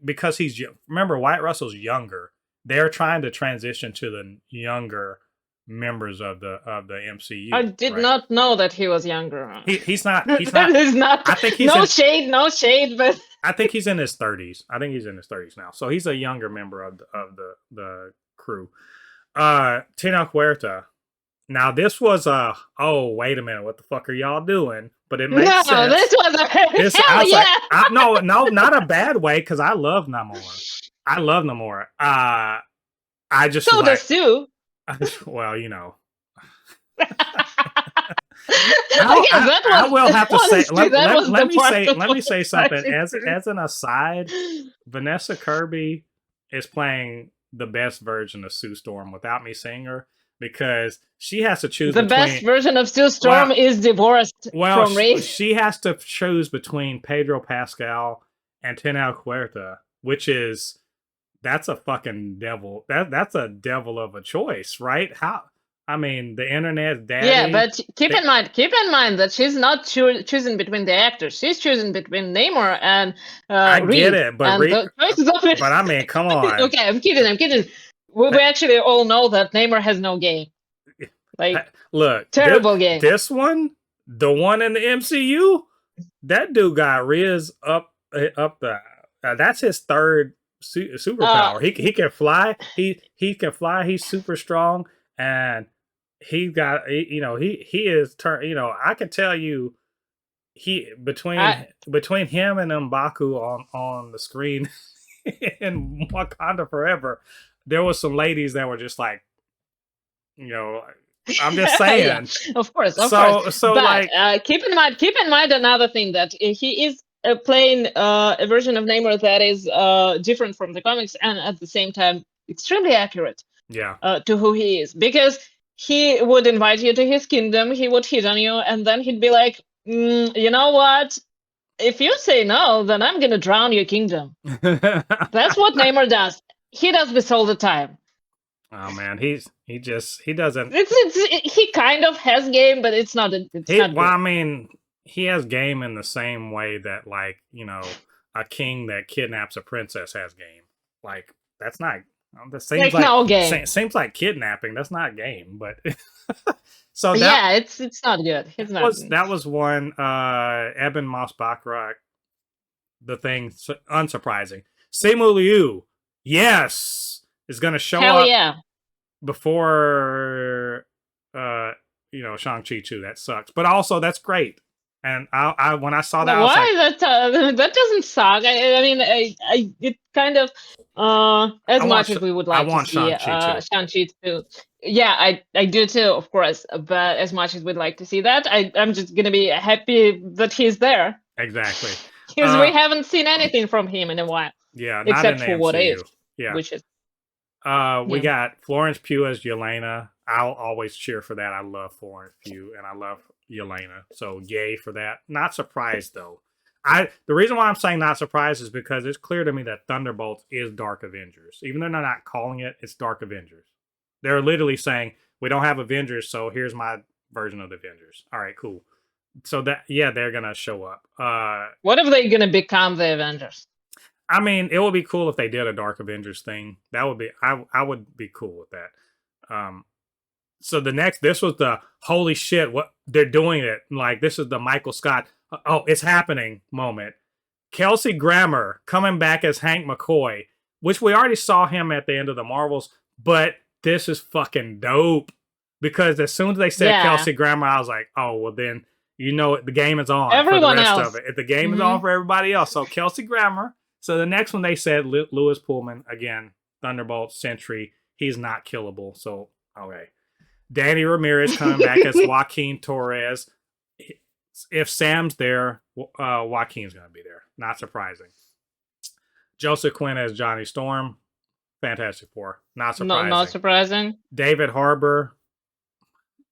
Speaker 1: Because remember, Wyatt Russell's younger. They're trying to transition to the younger members of the MCU.
Speaker 2: I did
Speaker 1: right?
Speaker 2: not know that he was younger.
Speaker 1: He's not. He's
Speaker 2: That
Speaker 1: not.
Speaker 2: is not.
Speaker 1: I think he's
Speaker 2: No
Speaker 1: in,
Speaker 2: shade, no shade, but
Speaker 1: I think he's in his 30s. I think he's in his 30s now. So he's a younger member of the crew. Tino Huerta. Now this was oh, wait a minute, what the fuck are y'all doing? But it makes
Speaker 2: no,
Speaker 1: sense.
Speaker 2: this was a
Speaker 1: I
Speaker 2: hell
Speaker 1: was
Speaker 2: yeah.
Speaker 1: like, no, not a bad way, because I love Namor. I love Namor. I just
Speaker 2: So
Speaker 1: like,
Speaker 2: does Sue.
Speaker 1: well, you know.
Speaker 2: I
Speaker 1: will have to say. Let me say something.
Speaker 2: Actually.
Speaker 1: As an aside, Vanessa Kirby is playing the best version of Sue Storm without me seeing her, because she has to choose
Speaker 2: The best version of Sue Storm is divorced from Ray.
Speaker 1: She has to choose between Pedro Pascal and Tino Huerta, which is, that's a fucking devil. That's a devil of a choice, right? How? I mean, the internet's daddy.
Speaker 2: Yeah, but keep in mind that she's not choosing between the actors. She's choosing between Namor and
Speaker 1: I
Speaker 2: Reed.
Speaker 1: get it, but
Speaker 2: but
Speaker 1: I mean, come on.
Speaker 2: Okay, I'm kidding. We actually all know that Namor has no game. Like,
Speaker 1: look,
Speaker 2: terrible game.
Speaker 1: This one, the one in the MCU, that dude got Riz up the. That's his third superpower. He can fly. He can fly. He's super strong, and he got, he is I can tell you, between him and M'Baku on the screen in Wakanda Forever, there was some ladies that were just like, I'm just saying.
Speaker 2: Yeah, of course.
Speaker 1: So
Speaker 2: but,
Speaker 1: like,
Speaker 2: keep in mind another thing, that he is playing a version of Namor that is different from the comics, and at the same time extremely accurate.
Speaker 1: Yeah.
Speaker 2: To who he is, because he would invite you to his kingdom, he would hit on you, and then he'd be like, you know what? If you say no, then I'm gonna drown your kingdom. That's what Namor does. He does this all the time.
Speaker 1: Oh man, he doesn't.
Speaker 2: He kind of has game, but it's not.
Speaker 1: Well, I mean, he has game in the same way that, like, a king that kidnaps a princess has game. Like, that's not. That seems like
Speaker 2: no game.
Speaker 1: Seems like kidnapping. That's not game, but so
Speaker 2: yeah, it's not good.
Speaker 1: That was one. Eben Moss Baccarat. The thing, unsurprising. Simu Liu, yes, is going to show up before Shang-Chi 2. That sucks, but also that's great. And I when I saw that, I was like,
Speaker 2: that doesn't suck. I mean, it kind of as much as we would like to see Shang-Chi 2. Yeah, I do too, of course. But as much as we'd like to see that, I'm just gonna be happy that he's there.
Speaker 1: Exactly.
Speaker 2: Because we haven't seen anything from him in a while.
Speaker 1: Yeah,
Speaker 2: except for What If.
Speaker 1: Yeah.
Speaker 2: Which is.
Speaker 1: We got Florence Pugh as Yelena. I'll always cheer for that. I love Florence Pugh and I love Yelena. So yay for that. Not surprised though. The reason why I'm saying not surprised is because it's clear to me that Thunderbolts is Dark Avengers. Even though they're not calling it, it's Dark Avengers. They're literally saying, we don't have Avengers, so here's my version of the Avengers. All right, cool. So they're gonna show up.
Speaker 2: What if they're gonna become the Avengers?
Speaker 1: I mean, it would be cool if they did a Dark Avengers thing. That would be, I would be cool with that. So this was the holy shit, what they're doing it. Like, this is the Michael Scott, oh, it's happening moment. Kelsey Grammer coming back as Hank McCoy, which we already saw him at the end of the Marvels, but this is fucking dope. Because as soon as they said Kelsey Grammer, I was like, oh, well then, the game is on
Speaker 2: everyone
Speaker 1: for the rest
Speaker 2: else.
Speaker 1: of it. If the game is on for everybody else. So Kelsey Grammer. So the next one they said, Lewis Pullman, again, Thunderbolt, Sentry, he's not killable. So, okay. Danny Ramirez coming back as Joaquin Torres. If Sam's there, Joaquin's going to be there. Not surprising. Joseph Quinn as Johnny Storm. Fantastic Four. Not surprising.
Speaker 2: Not surprising.
Speaker 1: David Harbour.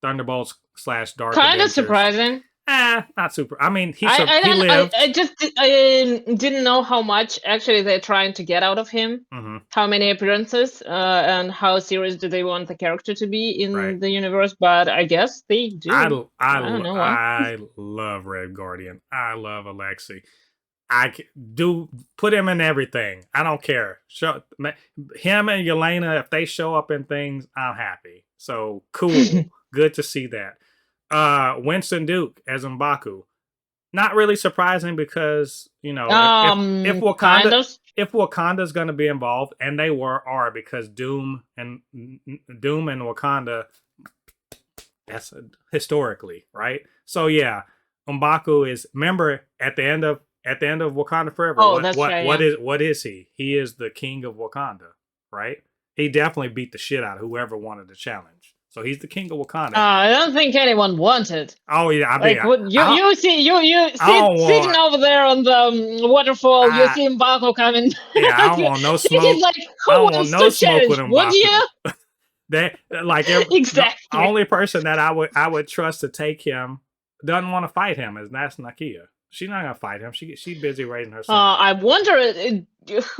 Speaker 1: Thunderbolts / Dark
Speaker 2: Kind
Speaker 1: Avengers.
Speaker 2: of surprising.
Speaker 1: Not super. I mean, he lived.
Speaker 2: I just didn't know how much actually they're trying to get out of him. How many appearances and how serious do they want the character to be in the universe? But I guess they do.
Speaker 1: I don't know why. I love Red Guardian. I love Alexei. do put him in everything. I don't care. Him and Yelena, if they show up in things, I'm happy. So cool. Good to see that. Winston Duke as M'Baku. Not really surprising because, you know, if
Speaker 2: kind of.
Speaker 1: Wakanda's going to be involved, and they are because Doom and Wakanda, that's historically, right? So yeah, M'Baku is, remember at the end of Wakanda Forever, what is he? He is the king of Wakanda, right? He definitely beat the shit out of whoever wanted to challenge. So he's the king of Wakanda.
Speaker 2: I don't think anyone wanted.
Speaker 1: Oh yeah, I mean,
Speaker 2: you sitting over there on the waterfall. You see M'Baku coming.
Speaker 1: Yeah, I don't want no smoke.
Speaker 2: He's like, who wants to challenge? Would you?
Speaker 1: Exactly. The only person that I would trust to take him doesn't want to fight him is Nakia. She's not gonna fight him. She's busy raising her son.
Speaker 2: I wonder, who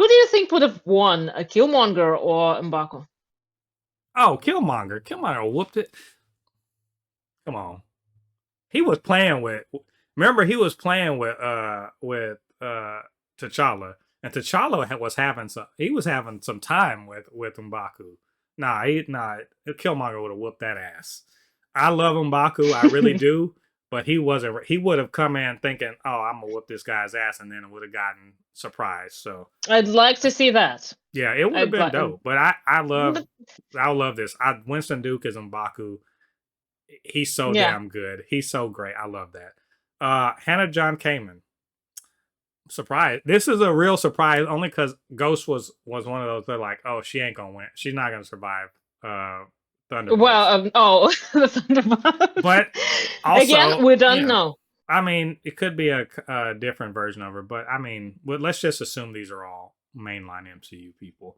Speaker 2: do you think would have won, a Killmonger or M'Baku?
Speaker 1: Oh, Killmonger. Killmonger whooped it. Come on. He was playing with. Remember, he was playing with T'Challa, and T'Challa was having some time with M'Baku. Killmonger would have whooped that ass. I love M'Baku, I really do, but he wasn't. He would have come in thinking, "Oh, I'm gonna whoop this guy's ass," and then it would have gotten surprised. So
Speaker 2: I'd like to see that.
Speaker 1: Yeah, it would have been dope. But I love this. Winston Duke is M'Baku. He's so damn good. He's so great. I love that. Hannah John Kamen. Surprise. This is a real surprise only because Ghost was one of those that like, oh, she ain't gonna win. She's not gonna survive Thunderbolts.
Speaker 2: Well, the Thunderbolts.
Speaker 1: But also,
Speaker 2: again, we don't know.
Speaker 1: I mean, it could be a different version of her, but I mean, let's just assume these are all mainline MCU people.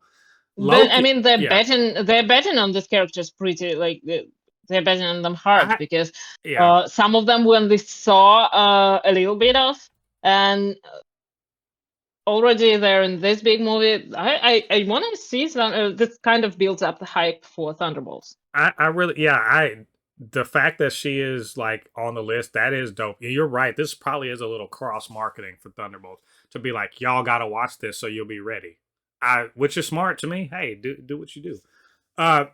Speaker 2: Loki, I mean, they're betting on these characters pretty, like, they're betting on them hard because some of them we only saw a little bit of, and already they're in this big movie. I want to see some. This kind of builds up the hype for Thunderbolts.
Speaker 1: The fact that she is like on the list, that is dope. You're right. This probably is a little cross marketing for Thunderbolts to be like, y'all got to watch this so you'll be ready. Which is smart to me. Hey, do what you do. Tom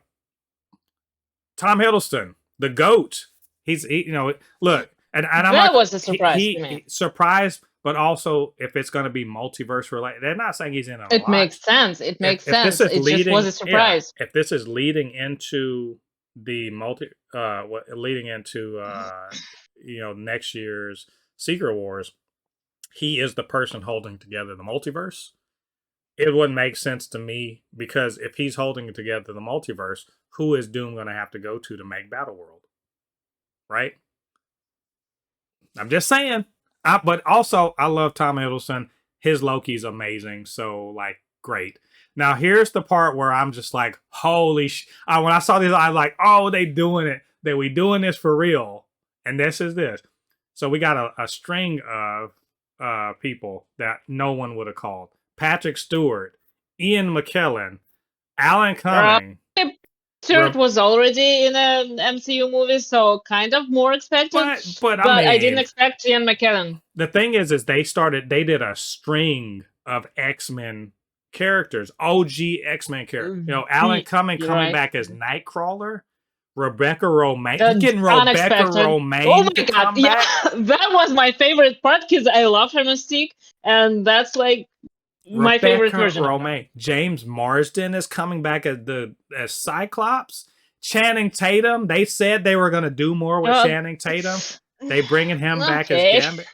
Speaker 1: Hiddleston, the GOAT. Look, and
Speaker 2: that was a surprise to me.
Speaker 1: Surprised, but also if it's going to be multiverse related, they're not saying he's in a.
Speaker 2: It makes sense. It makes sense. It just was a surprise.
Speaker 1: If this is leading into the next year's Secret Wars, he is the person holding together the multiverse. It wouldn't make sense to me because if he's holding together the multiverse, who is Doom going to have to go to make Battleworld? Right? I'm just saying. But also, I love Tom Hiddleston. His Loki's amazing. So, like, great. Now, here's the part where I'm just like, holy when I saw this, I was like, oh, they doing it. We doing this for real. And this is this. So we got a string of people that no one would have called. Patrick Stewart, Ian McKellen, Alan Cumming.
Speaker 2: Stewart was already in an MCU movie, so kind of more expected. But I didn't expect Ian McKellen.
Speaker 1: The thing is they did a string of X-Men characters, OG X-Men characters. Alan Cumming coming back as Nightcrawler. Rebecca Romijn. Getting Rebecca Romijn.
Speaker 2: Oh my god! Yeah, that was my favorite part because I love her mystique, and that's like my favorite version.
Speaker 1: Romijn. James Marsden is coming back as Cyclops. Channing Tatum. They said they were going to do more with Channing Tatum. They bringing him back as Gambit.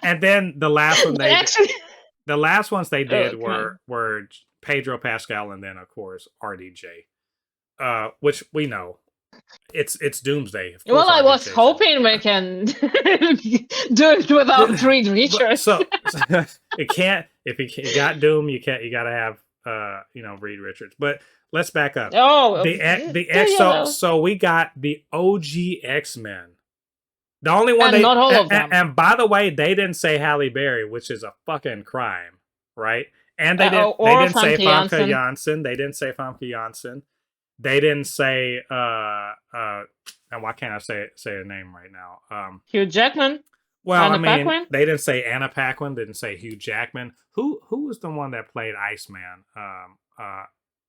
Speaker 1: And then the last one the last ones they did were Pedro Pascal and then of course RDJ, which we know. It's Doomsday.
Speaker 2: Well, I was hoping we can do it without Reed Richards.
Speaker 1: So it can't. If you got Doom, you can't. You got to have Reed Richards. But let's back up.
Speaker 2: Oh,
Speaker 1: so we got the OG X-Men. The only one
Speaker 2: and not all of them.
Speaker 1: And by the way, they didn't say Halle Berry, which is a fucking crime, right? And they didn't say Famke Janssen. They didn't say Famke Janssen. They didn't say and why can't I say a name right now?
Speaker 2: Hugh Jackman.
Speaker 1: Well, I
Speaker 2: Anna
Speaker 1: mean,
Speaker 2: Paquin?
Speaker 1: they didn't say Anna Paquin, didn't say Hugh Jackman. Who was the one that played Iceman?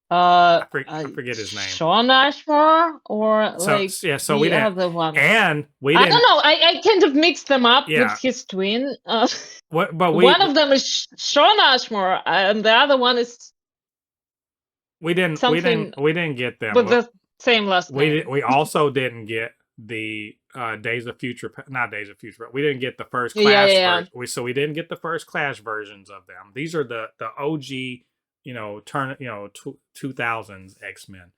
Speaker 1: I forget his name.
Speaker 2: Shawn Ashmore or
Speaker 1: So
Speaker 2: like
Speaker 1: yeah, so we
Speaker 2: the
Speaker 1: didn't,
Speaker 2: other one?
Speaker 1: and we
Speaker 2: I
Speaker 1: didn't.
Speaker 2: don't know. I kind of mixed them up
Speaker 1: Yeah,
Speaker 2: with his twin.
Speaker 1: but
Speaker 2: One of them is Shawn Ashmore, and the other one is
Speaker 1: we didn't
Speaker 2: something
Speaker 1: get them.
Speaker 2: with the same last name.
Speaker 1: We also didn't get the Days of Future, not Days of Future, but we didn't get the first class. So we didn't get the first class versions of them. These are the OG, 2000s X-Men.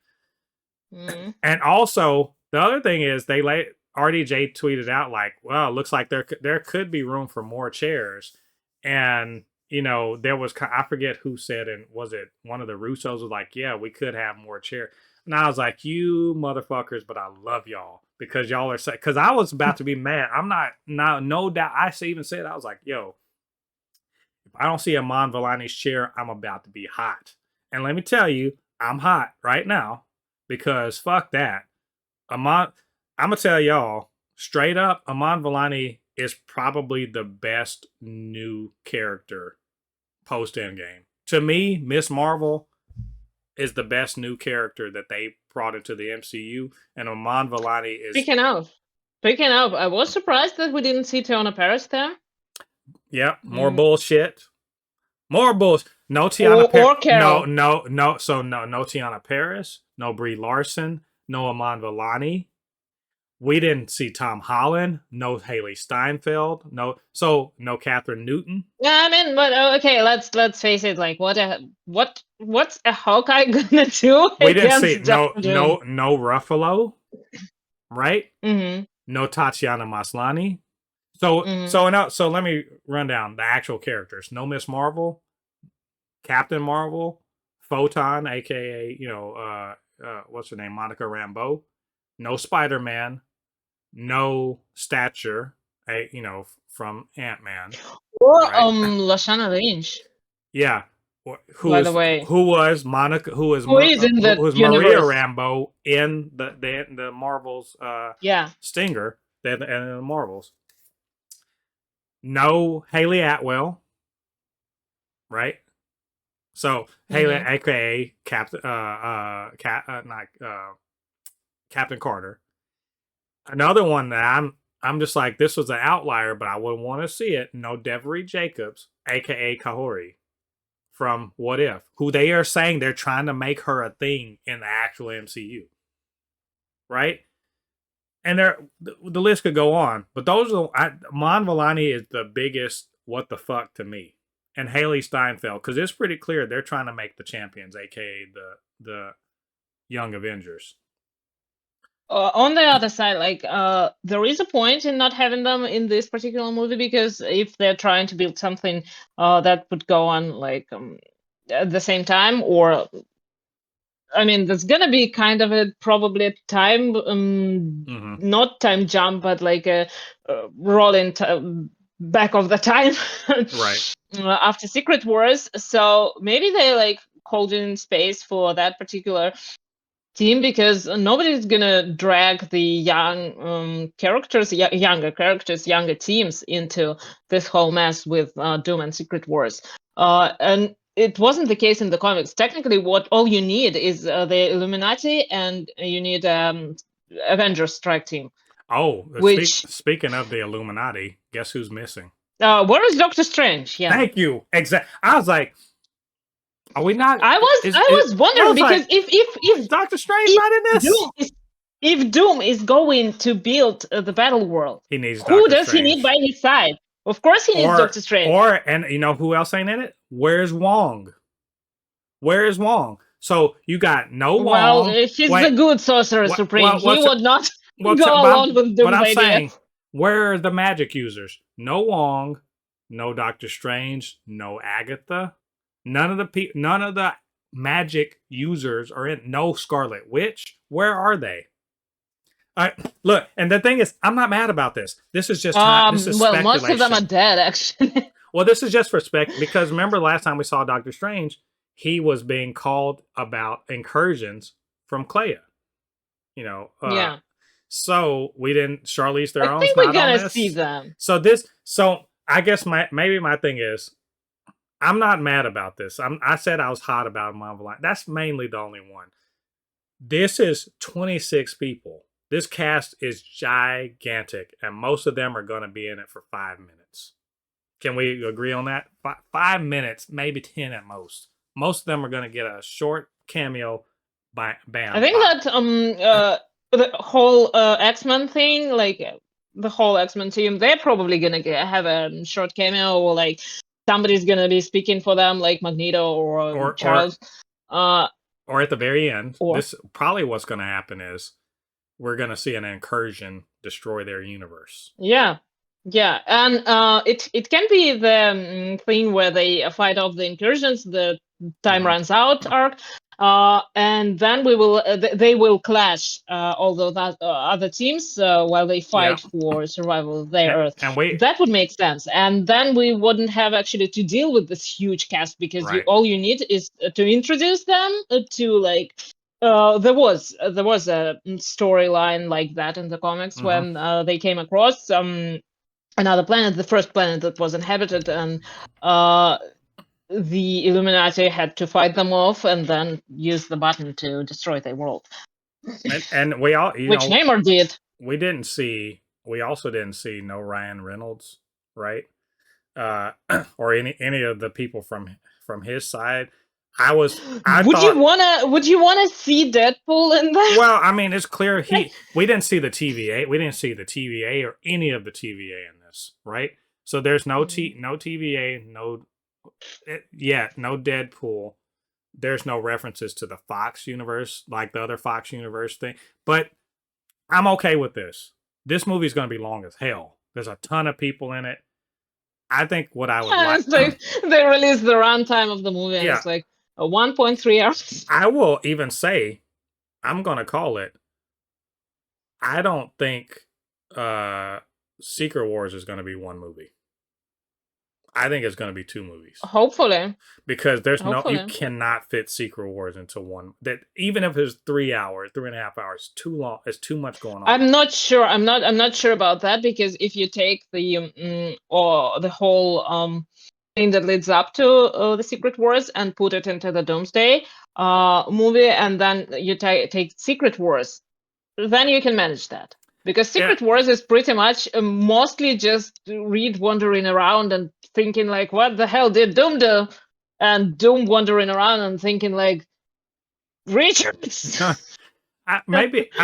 Speaker 2: Mm.
Speaker 1: And also the other thing is RDJ tweeted out like, well, it looks like there could be room for more chairs. And there was, I forget who said, and was it one of the Russos was like, yeah, we could have more chairs. And I was like, you motherfuckers, but I love y'all because y'all are because I was about to be mad. I'm not, no doubt. I even said, I was like, yo, if I don't see Iman Vellani's chair, I'm about to be hot. And let me tell you, I'm hot right now because fuck that. I'm gonna tell y'all straight up, Iman Vellani is probably the best new character post Endgame. To me, Miss Marvel is the best new character that they brought into the MCU, and Iman Vellani is.
Speaker 2: Speaking of, I was surprised that we didn't see Teyonah Parris there.
Speaker 1: Yep, more bullshit. More bullshit. No Tiana Paris. No. So no Tiana Paris. No Brie Larson. No Iman Vellani. We didn't see Tom Holland. No Haley Steinfeld. No Catherine Newton.
Speaker 2: Yeah, I mean, but okay, let's face it. Like, what's a Hawkeye gonna do?
Speaker 1: We didn't see no Ruffalo, right?
Speaker 2: Mm-hmm.
Speaker 1: No Tatiana Maslany. So let me run down the actual characters. No Miss Marvel, Captain Marvel, Photon, aka what's her name, Monica Rambeau. No Spider-Man, no Stature, from Ant-Man.
Speaker 2: Or Lashana Lynch.
Speaker 1: Yeah. Who was Monica? Who is
Speaker 2: Maria
Speaker 1: Rambeau in the Marvels? Stinger and the Marvels. No Haley Atwell, right? So Haley, aka Captain Carter. Another one that I'm just like, this was an outlier, but I wouldn't want to see it. No Devery Jacobs, aka Kahori from What If, who they are saying they're trying to make her a thing in the actual MCU, right? And the list could go on, but Iman Vellani is the biggest what the fuck to me, and Haley Steinfeld, because it's pretty clear they're trying to make the champions, aka the Young Avengers.
Speaker 2: On the other side, like there is a point in not having them in this particular movie, because if they're trying to build something that would go on like at the same time, or I mean, there's gonna be kind of probably a time, not time jump, but like a rolling back of the time,
Speaker 1: right?
Speaker 2: After Secret Wars. So maybe they like holding space for that particular team, because nobody's gonna drag the younger characters, younger teams into this whole mess with Doom and Secret Wars. And it wasn't the case in the comics. Technically, what all you need is the Illuminati, and you need Avengers strike team.
Speaker 1: Oh, speaking of the Illuminati, guess who's missing?
Speaker 2: Where is Doctor Strange? Yeah.
Speaker 1: Thank you. Exactly. I was like, are we not?
Speaker 2: I was wondering, because like, if
Speaker 1: Doctor Strange not in this,
Speaker 2: if Doom is going to build the battle world,
Speaker 1: he needs
Speaker 2: who does he need by his side? Of course, he needs Doctor Strange.
Speaker 1: And you know who else ain't in it? Where's Wong? Where is Wong? So you got no Wong.
Speaker 2: Well, he's the good Sorcerer Supreme. He would not go along with Doom's idea.
Speaker 1: Saying, where are the magic users? No Wong, no Doctor Strange, no Agatha. None of the magic users are in. No Scarlet Witch. Where are they? Look, and the thing is, I'm not mad about this. This is just this is speculation.
Speaker 2: Most of them are dead, actually.
Speaker 1: Well, this is just for because remember last time we saw Doctor Strange, he was being called about incursions from Clea.
Speaker 2: Yeah.
Speaker 1: So we didn't. Charlize
Speaker 2: I
Speaker 1: Theron's
Speaker 2: think we're
Speaker 1: not on
Speaker 2: gonna see
Speaker 1: this.
Speaker 2: them.
Speaker 1: So I guess maybe my thing is I'm not mad about this. I said I was hot about Marvel Line. That's mainly the only one. This is 26 people. This cast is gigantic, and most of them are going to be in it for 5 minutes. Can we agree on that? 5 minutes, maybe 10 at most. Most of them are going to get a short cameo.
Speaker 2: I
Speaker 1: Bam.
Speaker 2: think
Speaker 1: Bye.
Speaker 2: that the whole X-Men thing, like the whole X-Men team, they're probably gonna have a short cameo, or like somebody's gonna be speaking for them, like Magneto or
Speaker 1: Or
Speaker 2: Charles. Uh,
Speaker 1: or at the very end,
Speaker 2: or
Speaker 1: this probably what's going to happen is we're going to see an incursion destroy their universe.
Speaker 2: yeah, yeah, and it can be the thing where they fight off the incursions, the time
Speaker 1: Mhm.
Speaker 2: runs out arc, and then we will they will clash, although that other teams, while they
Speaker 1: Yeah.
Speaker 2: fight for survival of their Earth.
Speaker 1: And wait,
Speaker 2: That would make sense, and then we wouldn't have actually to deal with this huge cast, because
Speaker 1: right.
Speaker 2: all you need is to introduce them to like. There was a storyline like that in the comics
Speaker 1: Hmm.
Speaker 2: when they came across another planet, the first planet that was inhabited, and uh, the Illuminati had to fight them off and then use the button to destroy their world,
Speaker 1: And we all,
Speaker 2: which Namor did.
Speaker 1: we didn't see. We also didn't see no Ryan Reynolds, right? Uh, or any of the people from his side. I thought.
Speaker 2: Would you wanna see Deadpool in that?
Speaker 1: Well, I mean, it's clear we didn't see the TVA. We didn't see the TVA or any of the TVA in this, right? So there's no TVA, no Deadpool. There's no references to the Fox universe like the other Fox universe thing. But I'm okay with this. This movie's going to be long as hell. There's a ton of people in it. I think what I would
Speaker 2: Yeah,
Speaker 1: like,
Speaker 2: it's like they released the runtime of the movie, and
Speaker 1: yeah,
Speaker 2: it's like 1.3 hours.
Speaker 1: I will even say, I'm going to call it. I don't think Secret Wars is going to be one movie. I think it's going to be two movies
Speaker 2: Hopefully,
Speaker 1: because you
Speaker 2: hopefully.
Speaker 1: cannot fit Secret Wars into one. That even if it's 3 hours, 3.5 hours, too long. It's too much going on.
Speaker 2: I'm not sure. I'm not sure about that, because if you take the or the whole thing that leads up to the Secret Wars and put it into the Doomsday movie, and then you take Secret Wars, then you can manage that. Because
Speaker 1: Yeah,
Speaker 2: Secret Wars is pretty much mostly just Reed wandering around and thinking like, what the hell did Doom do? And Doom wandering around and thinking like, Richards.
Speaker 1: I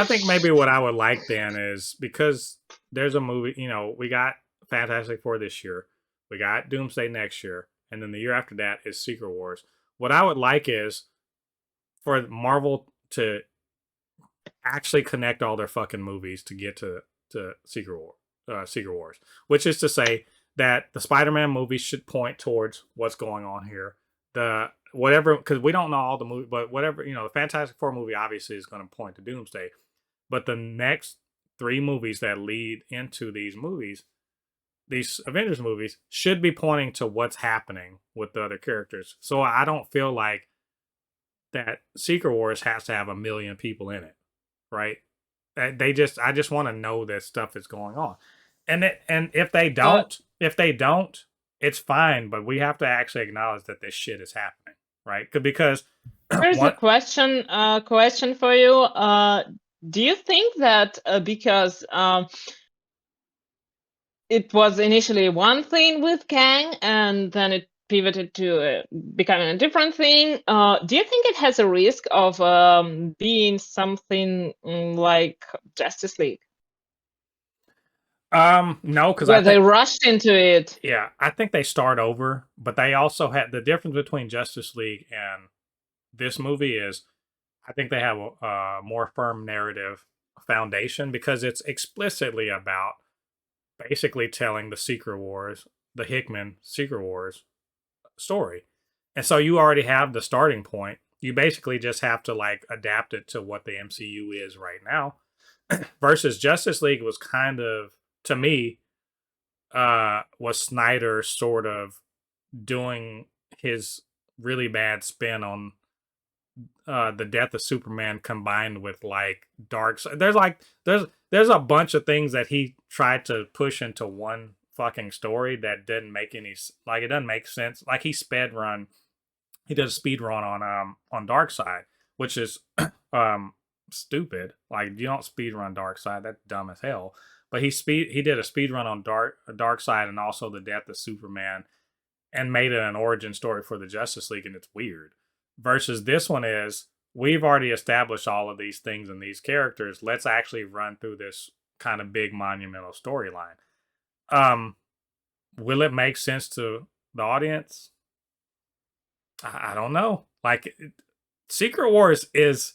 Speaker 1: think maybe what I would like then is because there's a movie. We got Fantastic Four this year, we got Doomsday next year, and then the year after that is Secret Wars. What I would like is for Marvel to actually connect all their fucking movies to get to Secret Wars, which is to say that the Spider-Man movies should point towards what's going on here. The whatever, because we don't know all the movie, but whatever, the Fantastic Four movie obviously is going to point to Doomsday, but the next three movies that lead into these Avengers movies, should be pointing to what's happening with the other characters. So I don't feel like that Secret Wars has to have a million people in it, right? I just want to know that stuff is going on, and if they
Speaker 2: Uh,
Speaker 1: don't, it's fine. But we have to actually acknowledge that this shit is happening, right? Because
Speaker 2: Here's a
Speaker 1: one,
Speaker 2: question for you. Do you think that because it was initially one thing with Kang and then it pivoted to becoming a different thing, do you think it has a risk of being something like Justice League,
Speaker 1: no, because I
Speaker 2: where they
Speaker 1: think
Speaker 2: rushed into it?
Speaker 1: yeah, I think they start over, but they also had the difference between Justice League and this movie is I think they have a more firm narrative foundation because it's explicitly about basically telling the Secret Wars, the Hickman Secret Wars story. And so you already have the starting point. You basically just have to like adapt it to what the MCU is right now. Versus Justice League was kind of, to me, was Snyder sort of doing his really bad spin on the death of Superman combined with like there's there's a bunch of things that he tried to push into one fucking story that didn't make any, like, it doesn't make sense. Like, he did a speed run on Darkseid, which is stupid. Like, you don't speed run Darkseid, that's dumb as hell. But he did a speed run on Darkseid and also the death of Superman, and made it an origin story for the Justice League, and it's weird. Versus this one is, we've already established all of these things and these characters. Let's actually run through this kind of big monumental storyline. Will it make sense to the audience? I don't know. Like, Secret Wars is,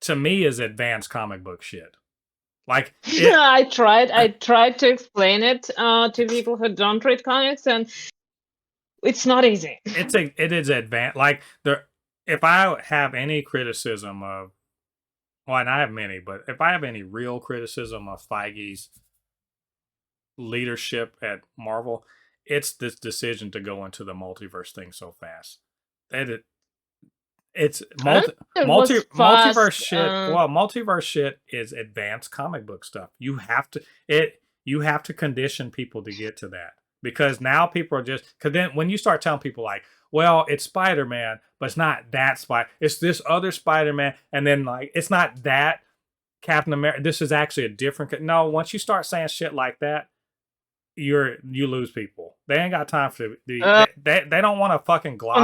Speaker 1: to me, is advanced comic book shit. Like,
Speaker 2: I tried to explain it to people who don't read comics, and it's not easy.
Speaker 1: It is advanced. Like, if I have any criticism of, well, and I have many, but if I have any real criticism of Feige's leadership at Marvel, it's this decision to go into the multiverse thing so fast. It's multiverse shit. Well, multiverse shit is advanced comic book stuff. You have to condition people to get to that, because now people are just, because then when you start telling people like, well, it's Spider-Man, but it's not that it's this other Spider-Man, and then like, it's not that Captain America, this is actually a different. No, once you start saying shit like that, you lose people. They ain't got time for they don't want a fucking glossary.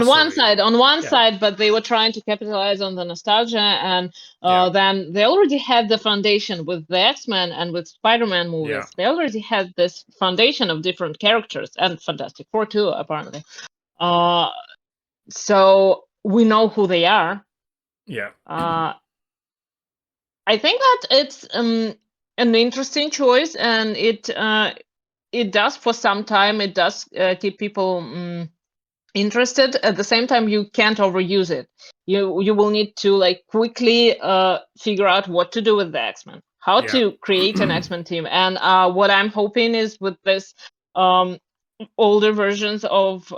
Speaker 2: On one side, but they were trying to capitalize on the nostalgia, and then they already had the foundation with the X-Men and with Spider-Man movies.
Speaker 1: Yeah.
Speaker 2: They already had this foundation of different characters, and Fantastic Four too, apparently. So we know who they are.
Speaker 1: Yeah.
Speaker 2: I think that it's an interesting choice, and it does, for some time, it does keep people interested. At the same time, you can't overuse it. You will need to like quickly figure out what to do with the X-Men, how to create an X-Men team. And what I'm hoping is, with this older versions of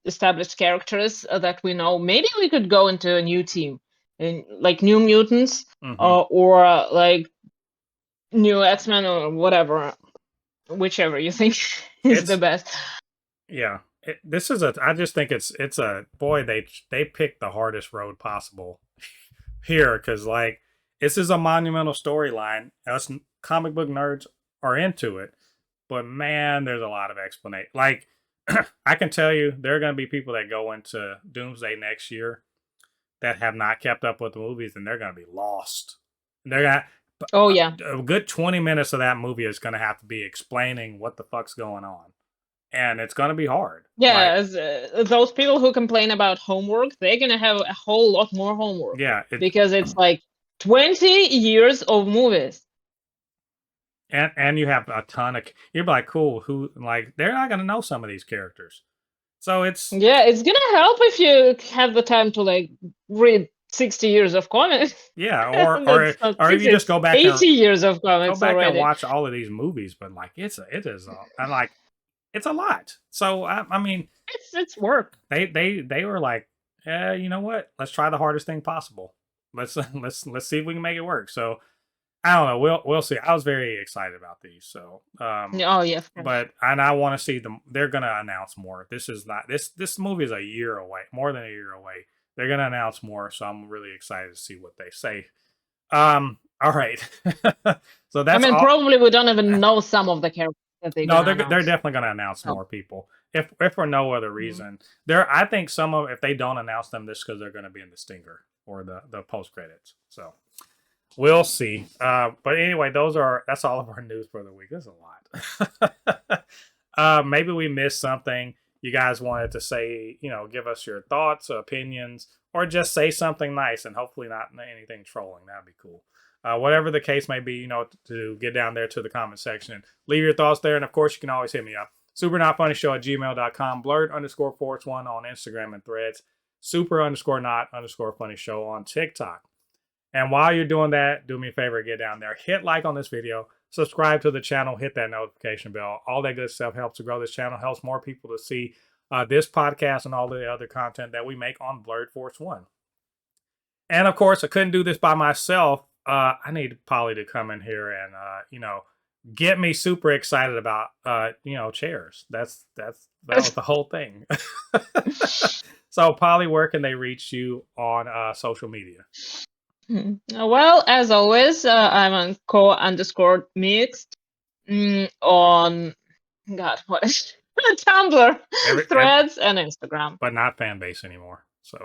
Speaker 2: established characters that we know, maybe we could go into a new team, like New Mutants, or like New X-Men, or whatever. Whichever you think is the best.
Speaker 1: Yeah, I just think it's a, boy, they picked the hardest road possible here, because like, this is a monumental storyline. Us comic book nerds are into it, but man, there's a lot of explanation. Like, I can tell you, there are going to be people that go into Doomsday next year that have not kept up with the movies, and they're going to be lost. They're going to, a good 20 minutes of that movie is going to have to be explaining what the fuck's going on, and it's going to be hard.
Speaker 2: Yeah, those people who complain about homework, they're going to have a whole lot more homework.
Speaker 1: Yeah,
Speaker 2: because it's like 20 years of movies.
Speaker 1: And you have a ton of, you're like, cool, who, like, they're not going to know some of these characters. So it's
Speaker 2: going to help if you have the time to like read 60 years of comics.
Speaker 1: Yeah, or if you just go back
Speaker 2: 80 years of comics,
Speaker 1: go back
Speaker 2: already.
Speaker 1: and watch all of these movies. But like, it's a lot. So I mean,
Speaker 2: it's work.
Speaker 1: They were like, you know what? Let's try the hardest thing possible. Let's see if we can make it work. So I don't know. We'll see. I was very excited about these. So but I want to see them. They're gonna announce more. This is not this movie is a year away, more than a year away. They're gonna announce more, so I'm really excited to see what they say. All right. So that's.
Speaker 2: I mean, probably we don't even know some of the characters that they.
Speaker 1: No, they're definitely gonna announce more people. If for no other reason, I think some of, if they don't announce them, this because they're gonna be in the stinger or the post credits. So we'll see. But anyway, that's all of our news for the week. There's a lot. Maybe we missed something. You guys wanted to say, give us your thoughts, opinions, or just say something nice, and hopefully not anything trolling. That'd be cool. Whatever the case may be, to get down there to the comment section and leave your thoughts there. And of course, you can always hit me up. supernotfunnyshow@gmail.com, blurred_force1 on Instagram and Threads, super_not_funny show on TikTok. And while you're doing that, do me a favor, get down there, hit like on this video, subscribe to the channel, hit that notification bell. All that good stuff helps to grow this channel, helps more people to see this podcast and all the other content that we make on Blurred Force 1. And of course, I couldn't do this by myself. I need Polly to come in here and get me super excited about chairs. That was the whole thing. So Polly, where can they reach you on social media?
Speaker 2: Well, as always, I'm on co_mixed on God, what is Tumblr, Threads, and Instagram.
Speaker 1: But not fan base anymore. So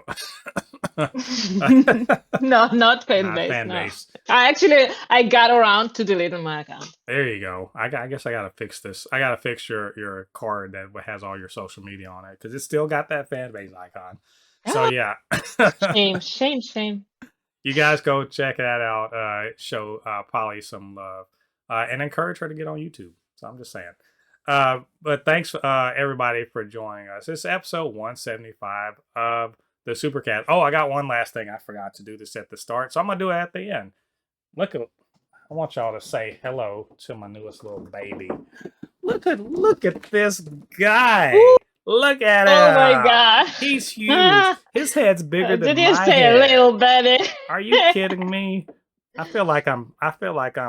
Speaker 2: no, not fan base. I got around to deleting my account.
Speaker 1: There you go. I guess I gotta fix this. I gotta fix your card that has all your social media on it because it's still got that fan base icon. So yeah.
Speaker 2: Shame.
Speaker 1: You guys go check that out. Show Polly some love and encourage her to get on YouTube. So I'm just saying. But thanks everybody for joining us. This is episode 175 of the Supercast. Oh, I got one last thing. I forgot to do this at the start, so I'm gonna do it at the end. I want y'all to say hello to my newest little baby. Look at this guy.
Speaker 2: Woo!
Speaker 1: Look at him.
Speaker 2: Oh my god.
Speaker 1: He's huge. His head's bigger than my head.
Speaker 2: Did you say a little baby?
Speaker 1: Are you kidding me? I feel like I'm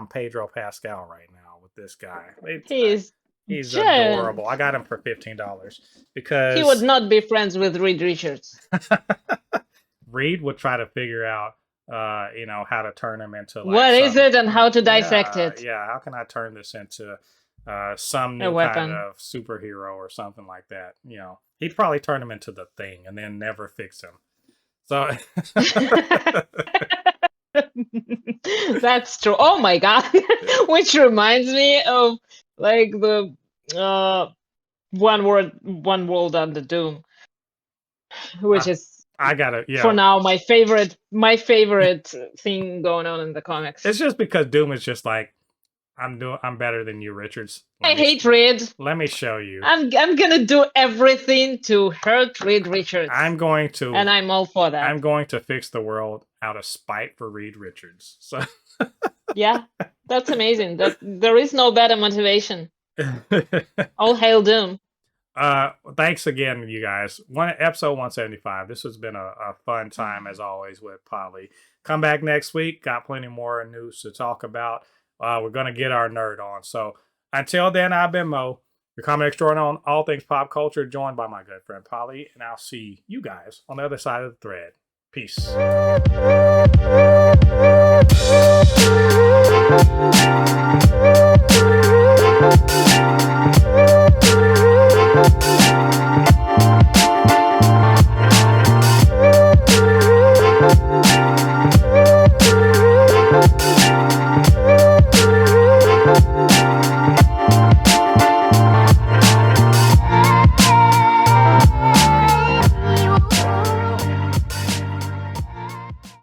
Speaker 1: Pedro Pascal right now with this guy. He's adorable. I got him for $15 because
Speaker 2: he would not be friends with Reed Richards.
Speaker 1: Reed would try to figure out how to turn him into
Speaker 2: what is it and how to dissect it.
Speaker 1: Yeah, how can I turn this into some new kind of superhero or something like that? He'd probably turn him into the Thing and then never fix him. So
Speaker 2: that's true. Oh my god. Which reminds me of like the one world under Doom, which is for now my favorite thing going on in the comics.
Speaker 1: It's just because Doom is just like I'm better than you, Richards.
Speaker 2: I hate Reed.
Speaker 1: Let me show you.
Speaker 2: I'm gonna do everything to hurt Reed Richards.
Speaker 1: I'm going to,
Speaker 2: and I'm all for that.
Speaker 1: I'm going to fix the world out of spite for Reed Richards. So
Speaker 2: yeah, that's amazing. There is no better motivation. All hail Doom.
Speaker 1: Thanks again, you guys. Episode 175. This has been a fun time as always with Polly. Come back next week. Got plenty more news to talk about. We're gonna get our nerd on. So until then, I've been Mo, your comic extraordinary on all things pop culture, joined by my good friend Polly, and I'll see you guys on the other side of the thread. Peace.